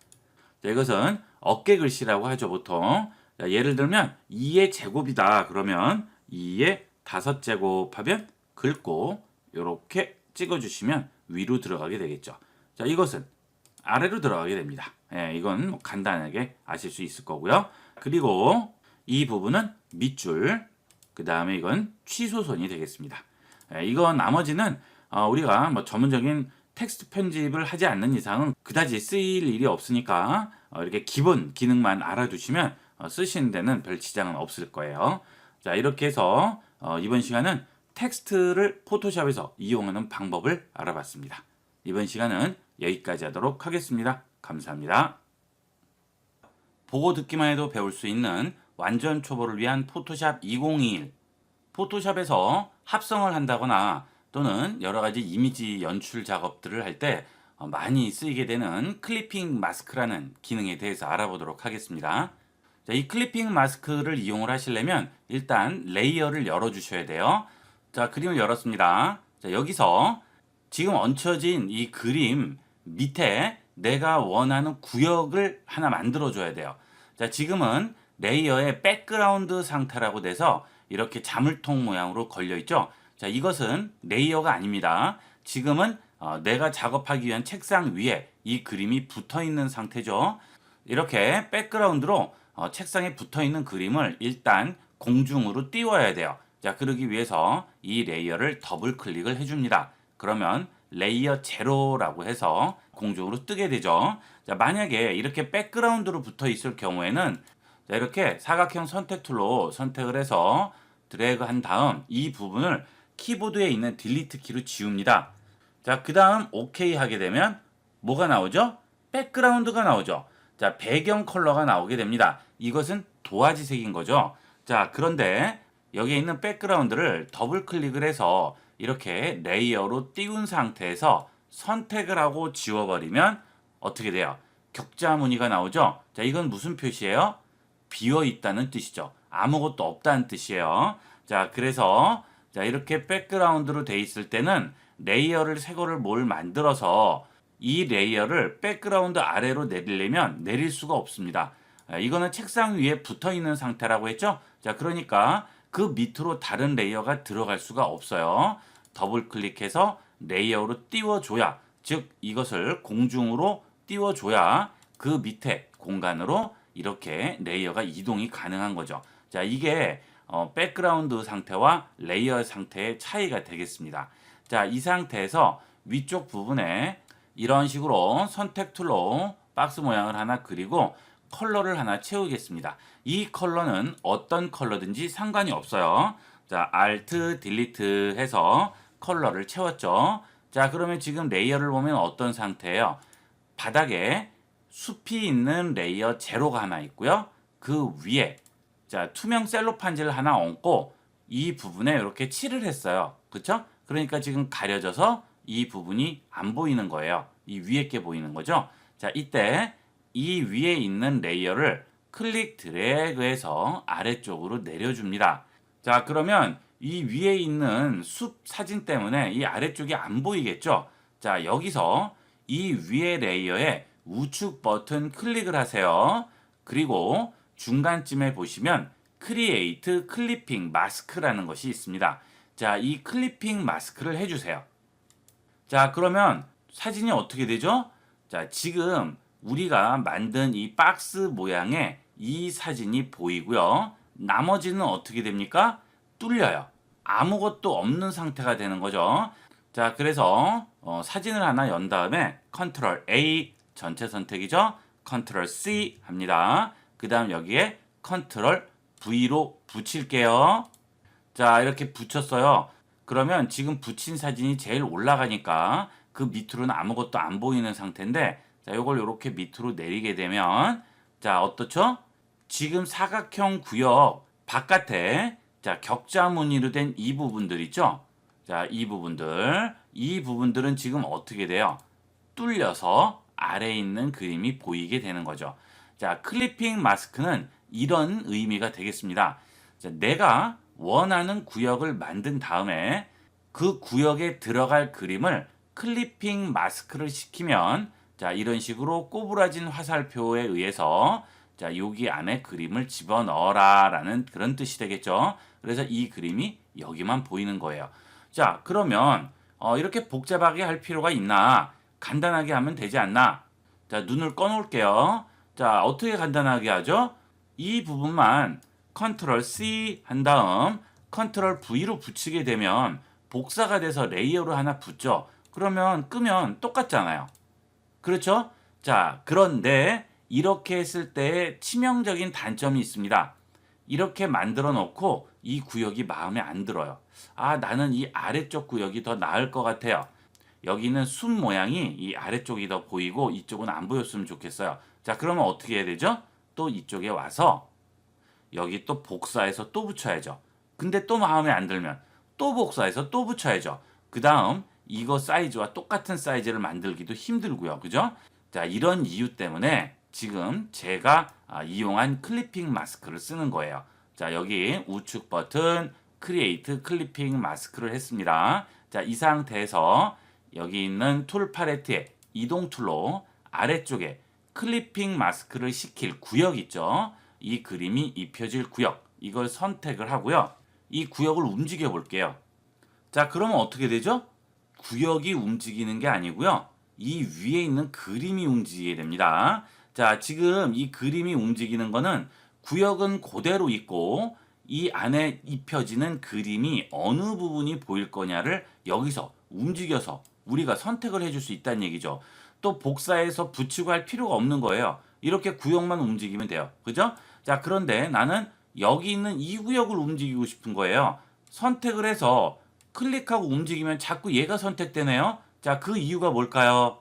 자, 이것은 어깨 글씨라고 하죠, 보통. 자, 예를 들면 2의 제곱이다 그러면 2의 5제곱 하면 긁고 이렇게 찍어주시면 위로 들어가게 되겠죠. 자, 이것은 아래로 들어가게 됩니다. 이건 뭐 간단하게 아실 수 있을 거고요. 그리고 이 부분은 밑줄, 그 다음에 이건 취소선이 되겠습니다. 이거 나머지는 우리가 뭐 전문적인 텍스트 편집을 하지 않는 이상은 그다지 쓰일 일이 없으니까 이렇게 기본 기능만 알아두시면 쓰시는 데는 별 지장은 없을 거예요. 자, 이렇게 해서 이번 시간은 텍스트를 포토샵에서 이용하는 방법을 알아봤습니다. 이번 시간은 여기까지 하도록 하겠습니다. 감사합니다. 보고 듣기만 해도 배울 수 있는 완전 초보를 위한 포토샵 2021. 포토샵에서 합성을 한다거나 또는 여러 가지 이미지 연출 작업들을 할 때 많이 쓰이게 되는 클리핑 마스크라는 기능에 대해서 알아보도록 하겠습니다. 자, 이 클리핑 마스크를 이용을 하시려면 일단 레이어를 열어주셔야 돼요. 자, 그림을 열었습니다. 자, 여기서 지금 얹혀진 이 그림 밑에 내가 원하는 구역을 하나 만들어줘야 돼요. 자, 지금은 레이어의 백그라운드 상태라고 돼서 이렇게 자물통 모양으로 걸려있죠. 자, 이것은 레이어가 아닙니다. 지금은 내가 작업하기 위한 책상 위에 이 그림이 붙어있는 상태죠. 이렇게 백그라운드로 책상에 붙어있는 그림을 일단 공중으로 띄워야 돼요. 자, 그러기 위해서 이 레이어를 더블 클릭을 해줍니다. 그러면 레이어 제로라고 해서 공중으로 뜨게 되죠. 자, 만약에 이렇게 백그라운드로 붙어 있을 경우에는 자, 이렇게 사각형 선택 툴로 선택을 해서 드래그 한 다음 이 부분을 키보드에 있는 딜리트 키로 지웁니다. 자, 그 다음 OK 하게 되면 뭐가 나오죠? 백그라운드가 나오죠. 자, 배경 컬러가 나오게 됩니다. 이것은 도화지색인 거죠. 자, 그런데 여기에 있는 백그라운드를 더블 클릭을 해서 이렇게 레이어로 띄운 상태에서 선택을 하고 지워버리면 어떻게 돼요? 격자 무늬가 나오죠? 자, 이건 무슨 표시예요? 비어 있다는 뜻이죠. 아무것도 없다는 뜻이에요. 자, 그래서 자, 이렇게 백그라운드로 돼 있을 때는 레이어를 새 거를 뭘 만들어서 이 레이어를 백그라운드 아래로 내리려면 내릴 수가 없습니다. 이거는 책상 위에 붙어 있는 상태라고 했죠? 자, 그러니까 그 밑으로 다른 레이어가 들어갈 수가 없어요. 더블 클릭해서 레이어로 띄워줘야, 즉 이것을 공중으로 띄워줘야 그 밑에 공간으로 이렇게 레이어가 이동이 가능한 거죠. 자, 이게 백그라운드 상태와 레이어 상태의 차이가 되겠습니다. 자, 이 상태에서 위쪽 부분에 이런 식으로 선택 툴로 박스 모양을 하나 그리고 컬러를 하나 채우겠습니다. 이 컬러는 어떤 컬러든지 상관이 없어요. 자, Alt, Delete 해서 컬러를 채웠죠. 자, 그러면 지금 레이어를 보면 어떤 상태예요? 바닥에 숲이 있는 레이어 제로가 하나 있고요. 그 위에 자, 투명 셀로판지를 하나 얹고 이 부분에 이렇게 칠을 했어요. 그렇죠? 그러니까 지금 가려져서 이 부분이 안 보이는 거예요. 이 위에 게 보이는 거죠. 자, 이때 이 위에 있는 레이어를 클릭 드래그해서 아래쪽으로 내려줍니다. 자, 그러면 이 위에 있는 숲 사진 때문에 이 아래쪽이 안 보이겠죠? 자, 여기서 이 위에 레이어에 우측 버튼 클릭을 하세요. 그리고 중간쯤에 보시면 크리에이트 클리핑 마스크라는 것이 있습니다. 자, 이 클리핑 마스크를 해주세요. 자, 그러면 사진이 어떻게 되죠? 자, 지금 우리가 만든 이 박스 모양의 이 사진이 보이고요. 나머지는 어떻게 됩니까? 뚫려요. 아무것도 없는 상태가 되는 거죠. 자, 그래서 사진을 하나 연 다음에 컨트롤 A 전체 선택이죠. 컨트롤 C 합니다. 그 다음 여기에 컨트롤 V로 붙일게요. 자, 이렇게 붙였어요. 그러면 지금 붙인 사진이 제일 올라가니까 그 밑으로는 아무것도 안 보이는 상태인데, 자, 이걸 이렇게 밑으로 내리게 되면, 자, 어떻죠? 지금 사각형 구역 바깥에, 자, 격자 무늬로 된 이 부분들 있죠? 자, 이 부분들은 지금 어떻게 돼요? 뚫려서 아래에 있는 그림이 보이게 되는 거죠. 자, 클리핑 마스크는 이런 의미가 되겠습니다. 자, 내가 원하는 구역을 만든 다음에 그 구역에 들어갈 그림을 클리핑 마스크를 시키면, 자, 이런 식으로 꼬부라진 화살표에 의해서 자, 여기 안에 그림을 집어넣어라 라는 그런 뜻이 되겠죠. 그래서 이 그림이 여기만 보이는 거예요. 자, 그러면 이렇게 복잡하게 할 필요가 있나? 간단하게 하면 되지 않나? 자, 눈을 꺼놓을게요. 자, 어떻게 간단하게 하죠? 이 부분만 컨트롤 C 한 다음 컨트롤 V로 붙이게 되면 복사가 돼서 레이어로 하나 붙죠. 그러면 끄면 똑같잖아요. 그렇죠? 자, 그런데 이렇게 했을 때 치명적인 단점이 있습니다. 이렇게 만들어 놓고 이 구역이 마음에 안 들어요. 아, 나는 이 아래쪽 구역이 더 나을 것 같아요. 여기는 숲 모양이 이 아래쪽이 더 보이고 이쪽은 안 보였으면 좋겠어요. 자, 그러면 어떻게 해야 되죠? 또 이쪽에 와서 여기 또 복사해서 또 붙여야죠. 근데 또 마음에 안 들면 또 복사해서 또 붙여야죠. 그 다음 이거 사이즈와 똑같은 사이즈를 만들기도 힘들고요. 그죠? 자, 이런 이유 때문에 지금 제가 이용한 클리핑 마스크를 쓰는 거예요. 자, 여기 우측 버튼 크리에이트 클리핑 마스크를 했습니다. 자, 이 상태에서 여기 있는 툴 팔레트의 이동 툴로 아래쪽에 클리핑 마스크를 시킬 구역 있죠. 이 그림이 입혀질 구역, 이걸 선택을 하고요. 이 구역을 움직여 볼게요. 자, 그러면 어떻게 되죠? 구역이 움직이는 게 아니고요. 이 위에 있는 그림이 움직이게 됩니다. 자, 지금 이 그림이 움직이는 거는 구역은 그대로 있고 이 안에 입혀지는 그림이 어느 부분이 보일 거냐를 여기서 움직여서 우리가 선택을 해줄 수 있다는 얘기죠. 또 복사해서 붙이고 할 필요가 없는 거예요. 이렇게 구역만 움직이면 돼요. 그죠? 자, 그런데 나는 여기 있는 이 구역을 움직이고 싶은 거예요. 선택을 해서 클릭하고 움직이면 자꾸 얘가 선택되네요. 자, 그 이유가 뭘까요?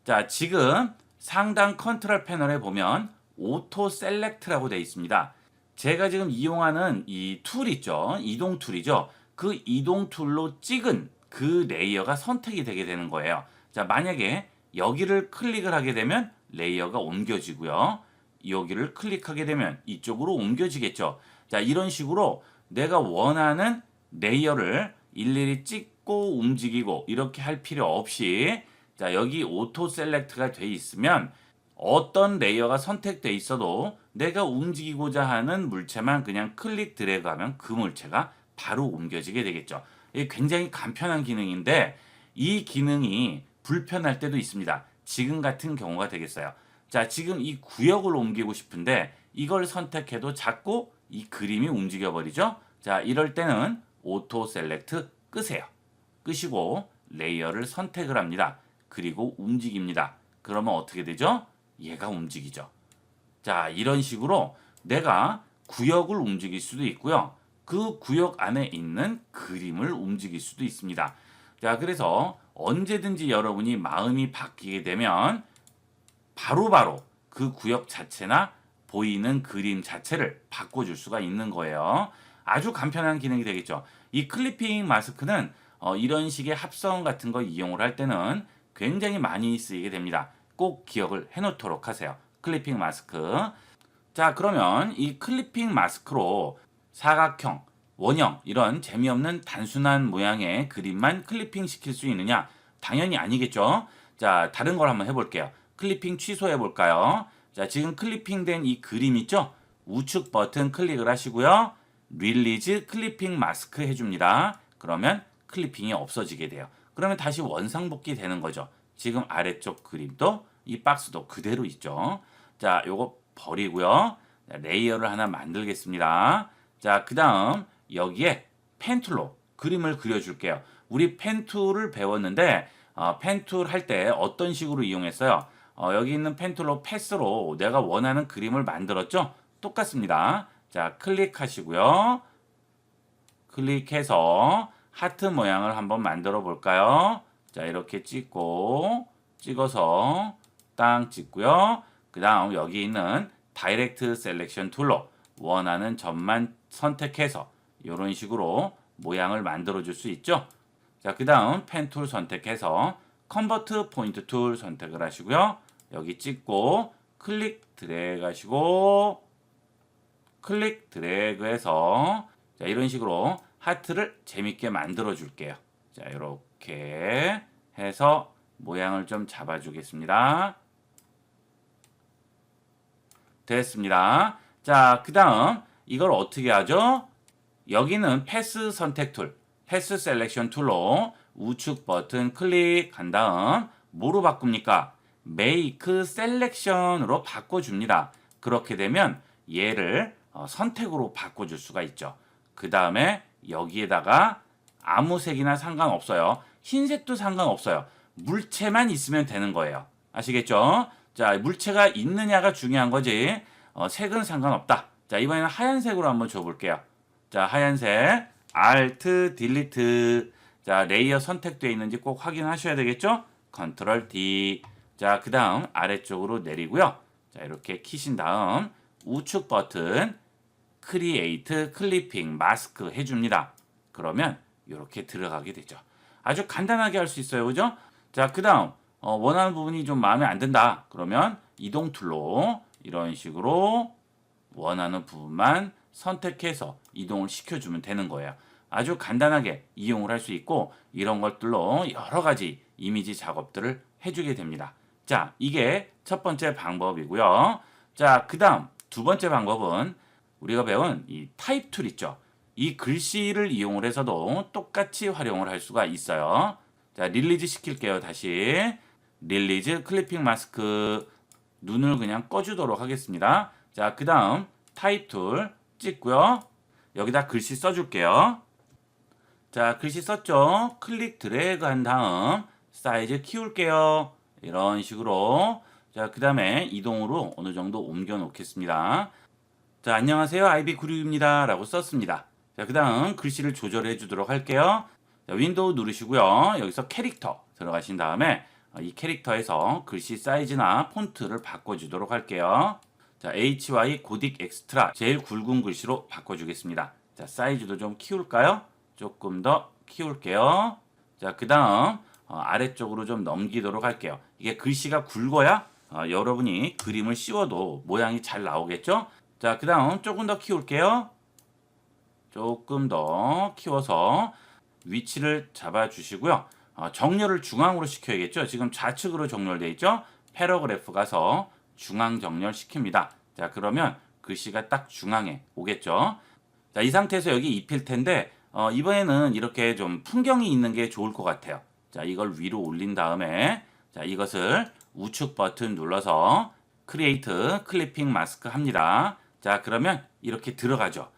자, 지금 상단 컨트롤 패널에 보면 오토 셀렉트라고 되어 있습니다. 제가 지금 이용하는 이 툴 있죠. 이동 툴이죠. 그 이동 툴로 찍은 그 레이어가 선택이 되게 되는 거예요. 자, 만약에 여기를 클릭을 하게 되면 레이어가 옮겨지고요. 여기를 클릭하게 되면 이쪽으로 옮겨지겠죠. 자, 이런 식으로 내가 원하는 레이어를 일일이 찍고 움직이고 이렇게 할 필요 없이, 자, 여기 오토 셀렉트가 돼 있으면 어떤 레이어가 선택돼 있어도 내가 움직이고자 하는 물체만 그냥 클릭 드래그 하면 그 물체가 바로 옮겨지게 되겠죠. 이게 굉장히 간편한 기능인데 이 기능이 불편할 때도 있습니다. 지금 같은 경우가 되겠어요. 자, 지금 이 구역을 옮기고 싶은데 이걸 선택해도 자꾸 이 그림이 움직여 버리죠. 자, 이럴 때는 오토 셀렉트 끄세요. 끄시고 레이어를 선택을 합니다. 그리고 움직입니다. 그러면 어떻게 되죠? 얘가 움직이죠. 자, 이런 식으로 내가 구역을 움직일 수도 있고요. 그 구역 안에 있는 그림을 움직일 수도 있습니다. 자, 그래서 언제든지 여러분이 마음이 바뀌게 되면 바로바로 그 구역 자체나 보이는 그림 자체를 바꿔줄 수가 있는 거예요. 아주 간편한 기능이 되겠죠. 이 클리핑 마스크는 이런 식의 합성 같은 거 이용을 할 때는 굉장히 많이 쓰이게 됩니다. 꼭 기억을 해놓도록 하세요. 클리핑 마스크. 자, 그러면 이 클리핑 마스크로 사각형, 원형 이런 재미없는 단순한 모양의 그림만 클리핑 시킬 수 있느냐? 당연히 아니겠죠. 자, 다른 걸 한번 해볼게요. 클리핑 취소해 볼까요? 자, 지금 클리핑된 이 그림 있죠? 우측 버튼 클릭을 하시고요. 릴리즈 클리핑 마스크 해줍니다. 그러면 클리핑이 없어지게 돼요. 그러면 다시 원상복귀 되는 거죠. 지금 아래쪽 그림도 이 박스도 그대로 있죠. 자, 요거 버리고요. 레이어를 하나 만들겠습니다. 자, 그 다음 여기에 펜툴로 그림을 그려줄게요. 우리 펜툴을 배웠는데 펜툴 할 때 어떤 식으로 이용했어요? 여기 있는 펜툴로 패스로 내가 원하는 그림을 만들었죠? 똑같습니다. 자, 클릭하시고요. 클릭해서 하트 모양을 한번 만들어 볼까요? 자, 이렇게 찍어서 땅 찍고요. 그 다음 여기 있는 다이렉트 셀렉션 툴로 원하는 점만 선택해서 이런 식으로 모양을 만들어 줄 수 있죠. 자, 그 다음 펜 툴 선택해서 컨버트 포인트 툴 선택을 하시고요. 여기 찍고 클릭 드래그 하시고 클릭 드래그 해서 자, 이런 식으로 하트를 재밌게 만들어 줄게요. 자, 이렇게 해서 모양을 좀 잡아 주겠습니다. 됐습니다. 자, 그 다음 이걸 어떻게 하죠? 여기는 패스 선택 툴, 패스 셀렉션 툴로 우측 버튼 클릭한 다음 뭐로 바꿉니까? 메이크 셀렉션으로 바꿔줍니다. 그렇게 되면 얘를 선택으로 바꿔줄 수가 있죠. 그 다음에 여기에다가 아무 색이나 상관없어요. 흰색도 상관없어요. 물체만 있으면 되는 거예요. 아시겠죠? 자, 물체가 있느냐가 중요한 거지. 색은 상관없다. 자, 이번에는 하얀색으로 한번 줘볼게요. 자, 하얀색 Alt Delete. 자, 레이어 선택되어 있는지 꼭 확인하셔야 되겠죠? Ctrl D. 자, 그 다음 아래쪽으로 내리고요. 자, 이렇게 키신 다음 우측 버튼 Create Clipping Mask 해줍니다. 그러면 이렇게 들어가게 되죠. 아주 간단하게 할 수 있어요. 그죠? 자, 그 다음 원하는 부분이 좀 마음에 안 든다. 그러면 이동 툴로 이런 식으로 원하는 부분만 선택해서 이동을 시켜주면 되는 거예요. 아주 간단하게 이용을 할 수 있고 이런 것들로 여러 가지 이미지 작업들을 해주게 됩니다. 자, 이게 첫 번째 방법이고요. 자, 그 다음 두 번째 방법은 우리가 배운 이 타입 툴 있죠. 이 글씨를 이용을 해서도 똑같이 활용을 할 수가 있어요. 자, 릴리즈 시킬게요. 다시 릴리즈 클리핑 마스크 눈을 그냥 꺼주도록 하겠습니다. 자, 그 다음 타입 툴 찍고요. 여기다 글씨 써줄게요. 자, 글씨 썼죠? 클릭 드래그 한 다음 사이즈 키울게요. 이런 식으로. 자, 그 다음에 이동으로 어느 정도 옮겨 놓겠습니다. 자, 안녕하세요. 아이비96입니다. 라고 썼습니다. 자, 그 다음 글씨를 조절해 주도록 할게요. 자, 윈도우 누르시고요. 여기서 캐릭터 들어가신 다음에 이 캐릭터에서 글씨 사이즈나 폰트를 바꿔주도록 할게요. 자, HY 고딕 엑스트라 제일 굵은 글씨로 바꿔주겠습니다. 자, 사이즈도 좀 키울까요? 조금 더 키울게요. 자, 그 다음 아래쪽으로 좀 넘기도록 할게요. 이게 글씨가 굵어야 여러분이 그림을 씌워도 모양이 잘 나오겠죠? 자, 그 다음 조금 더 키울게요. 조금 더 키워서 위치를 잡아주시고요. 정렬을 중앙으로 시켜야겠죠? 지금 좌측으로 정렬되어 있죠? 패러그래프 가서 중앙 정렬 시킵니다. 자, 그러면 글씨가 딱 중앙에 오겠죠? 자, 이 상태에서 여기 입힐 텐데 이번에는 이렇게 좀 풍경이 있는 게 좋을 것 같아요. 자, 이걸 위로 올린 다음에 자, 이것을 우측 버튼 눌러서 크리에이트 클리핑 마스크 합니다. 자, 그러면 이렇게 들어가죠.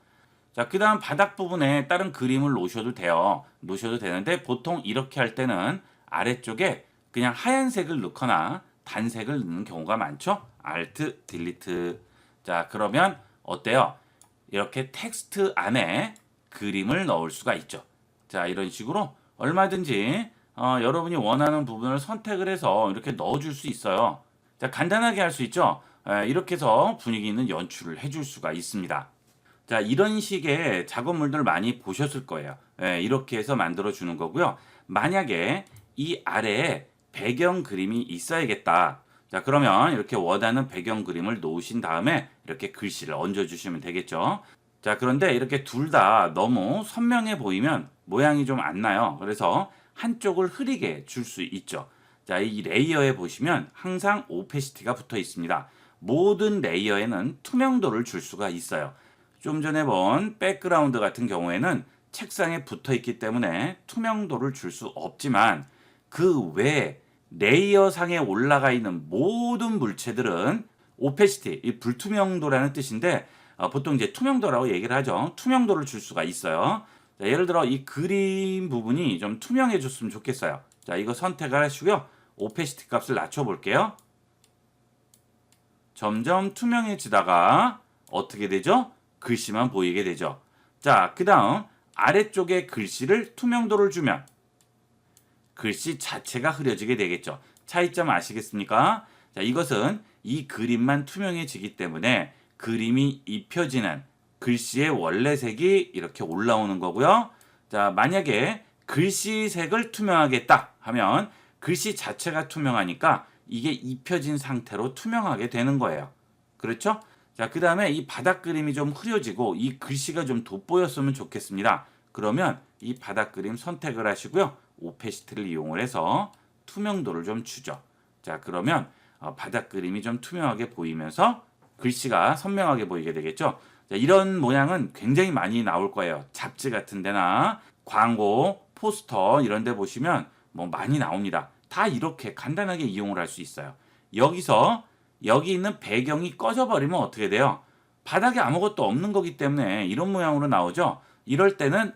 자, 그 다음 바닥 부분에 다른 그림을 놓으셔도 돼요. 놓으셔도 되는데 보통 이렇게 할 때는 아래쪽에 그냥 하얀색을 넣거나 단색을 넣는 경우가 많죠. Alt, Delete. 자, 그러면 어때요? 이렇게 텍스트 안에 그림을 넣을 수가 있죠. 자, 이런 식으로 얼마든지 여러분이 원하는 부분을 선택을 해서 이렇게 넣어줄 수 있어요. 자, 간단하게 할 수 있죠. 이렇게 해서 분위기 있는 연출을 해줄 수가 있습니다. 자, 이런 식의 작업물들 많이 보셨을 거예요. 이렇게 해서 만들어 주는 거고요. 만약에 이 아래에 배경 그림이 있어야겠다. 자, 그러면 이렇게 원하는 배경 그림을 놓으신 다음에 이렇게 글씨를 얹어 주시면 되겠죠. 자, 그런데 이렇게 둘 다 너무 선명해 보이면 모양이 좀 안 나요. 그래서 한쪽을 흐리게 줄 수 있죠. 자, 이 레이어에 보시면 항상 오페시티가 붙어 있습니다. 모든 레이어에는 투명도를 줄 수가 있어요. 좀 전에 본 백그라운드 같은 경우에는 책상에 붙어 있기 때문에 투명도를 줄 수 없지만 그 외에 레이어 상에 올라가 있는 모든 물체들은 오페시티, 이 불투명도라는 뜻인데 보통 이제 투명도라고 얘기를 하죠. 투명도를 줄 수가 있어요. 자, 예를 들어 이 그림 부분이 좀 투명해졌으면 좋겠어요. 자, 이거 선택을 하시고요. 오페시티 값을 낮춰 볼게요. 점점 투명해지다가 어떻게 되죠? 글씨만 보이게 되죠. 자, 그 다음 아래쪽에 글씨를 투명도를 주면 글씨 자체가 흐려지게 되겠죠. 차이점 아시겠습니까? 자, 이것은 이 그림만 투명해지기 때문에 그림이 입혀지는 글씨의 원래 색이 이렇게 올라오는 거고요. 자, 만약에 글씨 색을 투명하겠다 하면 글씨 자체가 투명하니까 이게 입혀진 상태로 투명하게 되는 거예요. 그렇죠? 자, 그 다음에 이 바닥 그림이 좀 흐려지고 이 글씨가 좀 돋보였으면 좋겠습니다. 그러면 이 바닥 그림 선택을 하시고요. 오페시티를 이용을 해서 투명도를 좀 주죠. 자, 그러면 바닥 그림이 좀 투명하게 보이면서 글씨가 선명하게 보이게 되겠죠. 자, 이런 모양은 굉장히 많이 나올 거예요. 잡지 같은 데나 광고, 포스터 이런 데 보시면 뭐 많이 나옵니다. 다 이렇게 간단하게 이용을 할 수 있어요. 여기서 여기 있는 배경이 꺼져버리면 어떻게 돼요? 바닥에 아무것도 없는 거기 때문에 이런 모양으로 나오죠. 이럴 때는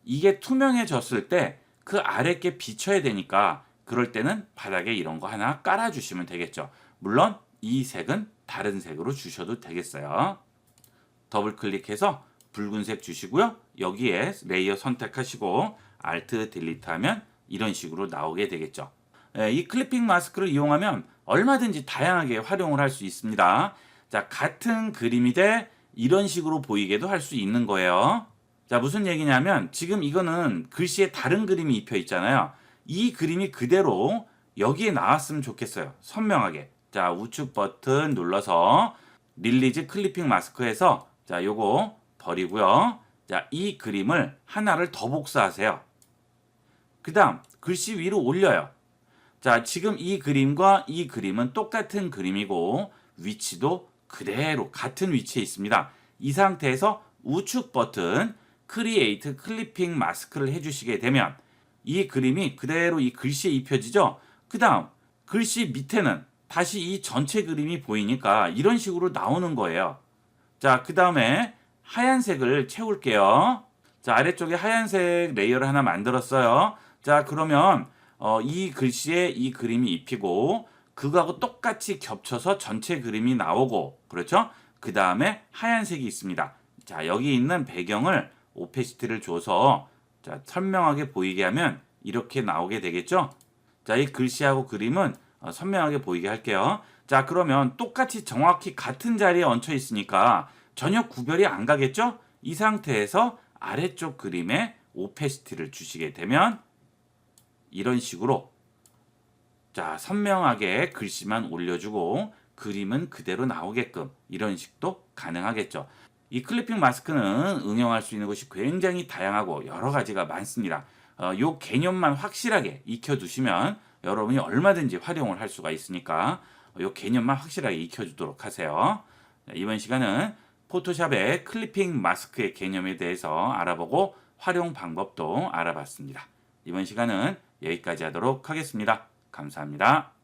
이게 투명해졌을 때 그 아래 게 비춰야 되니까 그럴 때는 바닥에 이런 거 하나 깔아주시면 되겠죠. 물론 이 색은 다른 색으로 주셔도 되겠어요. 더블 클릭해서 붉은색 주시고요. 여기에 레이어 선택하시고 Alt 딜리트 하면 이런 식으로 나오게 되겠죠. 이 클리핑 마스크를 이용하면 얼마든지 다양하게 활용을 할 수 있습니다. 자, 같은 그림이 돼 이런 식으로 보이게도 할 수 있는 거예요. 자, 무슨 얘기냐면 지금 이거는 글씨에 다른 그림이 입혀 있잖아요. 이 그림이 그대로 여기에 나왔으면 좋겠어요. 선명하게. 자, 우측 버튼 눌러서 릴리즈 클리핑 마스크에서 자, 요거 버리고요. 자, 이 그림을 하나를 더 복사하세요. 그 다음 글씨 위로 올려요. 자, 지금 이 그림과 이 그림은 똑같은 그림이고 위치도 그대로 같은 위치에 있습니다. 이 상태에서 우측 버튼 크리에이트 클리핑 마스크를 해주시게 되면 이 그림이 그대로 이 글씨에 입혀지죠. 그 다음 글씨 밑에는 다시 이 전체 그림이 보이니까 이런 식으로 나오는 거예요. 자, 그 다음에 하얀색을 채울게요. 자, 아래쪽에 하얀색 레이어를 하나 만들었어요. 자, 그러면 이 글씨에 이 그림이 입히고 그거하고 똑같이 겹쳐서 전체 그림이 나오고 그렇죠? 그 다음에 하얀색이 있습니다. 자, 여기 있는 배경을 오페시티를 줘서 자, 선명하게 보이게 하면 이렇게 나오게 되겠죠? 자, 이 글씨하고 그림은 선명하게 보이게 할게요. 자, 그러면 똑같이 정확히 같은 자리에 얹혀 있으니까 전혀 구별이 안 가겠죠? 이 상태에서 아래쪽 그림에 오페시티를 주시게 되면 이런 식으로 자, 선명하게 글씨만 올려주고 그림은 그대로 나오게끔 이런 식도 가능하겠죠. 이 클리핑 마스크는 응용할 수 있는 것이 굉장히 다양하고 여러 가지가 많습니다. 요 개념만 확실하게 익혀두시면 여러분이 얼마든지 활용을 할 수가 있으니까 요 개념만 확실하게 익혀주도록 하세요. 이번 시간은 포토샵의 클리핑 마스크의 개념에 대해서 알아보고 활용 방법도 알아봤습니다. 이번 시간은 여기까지 하도록 하겠습니다. 감사합니다.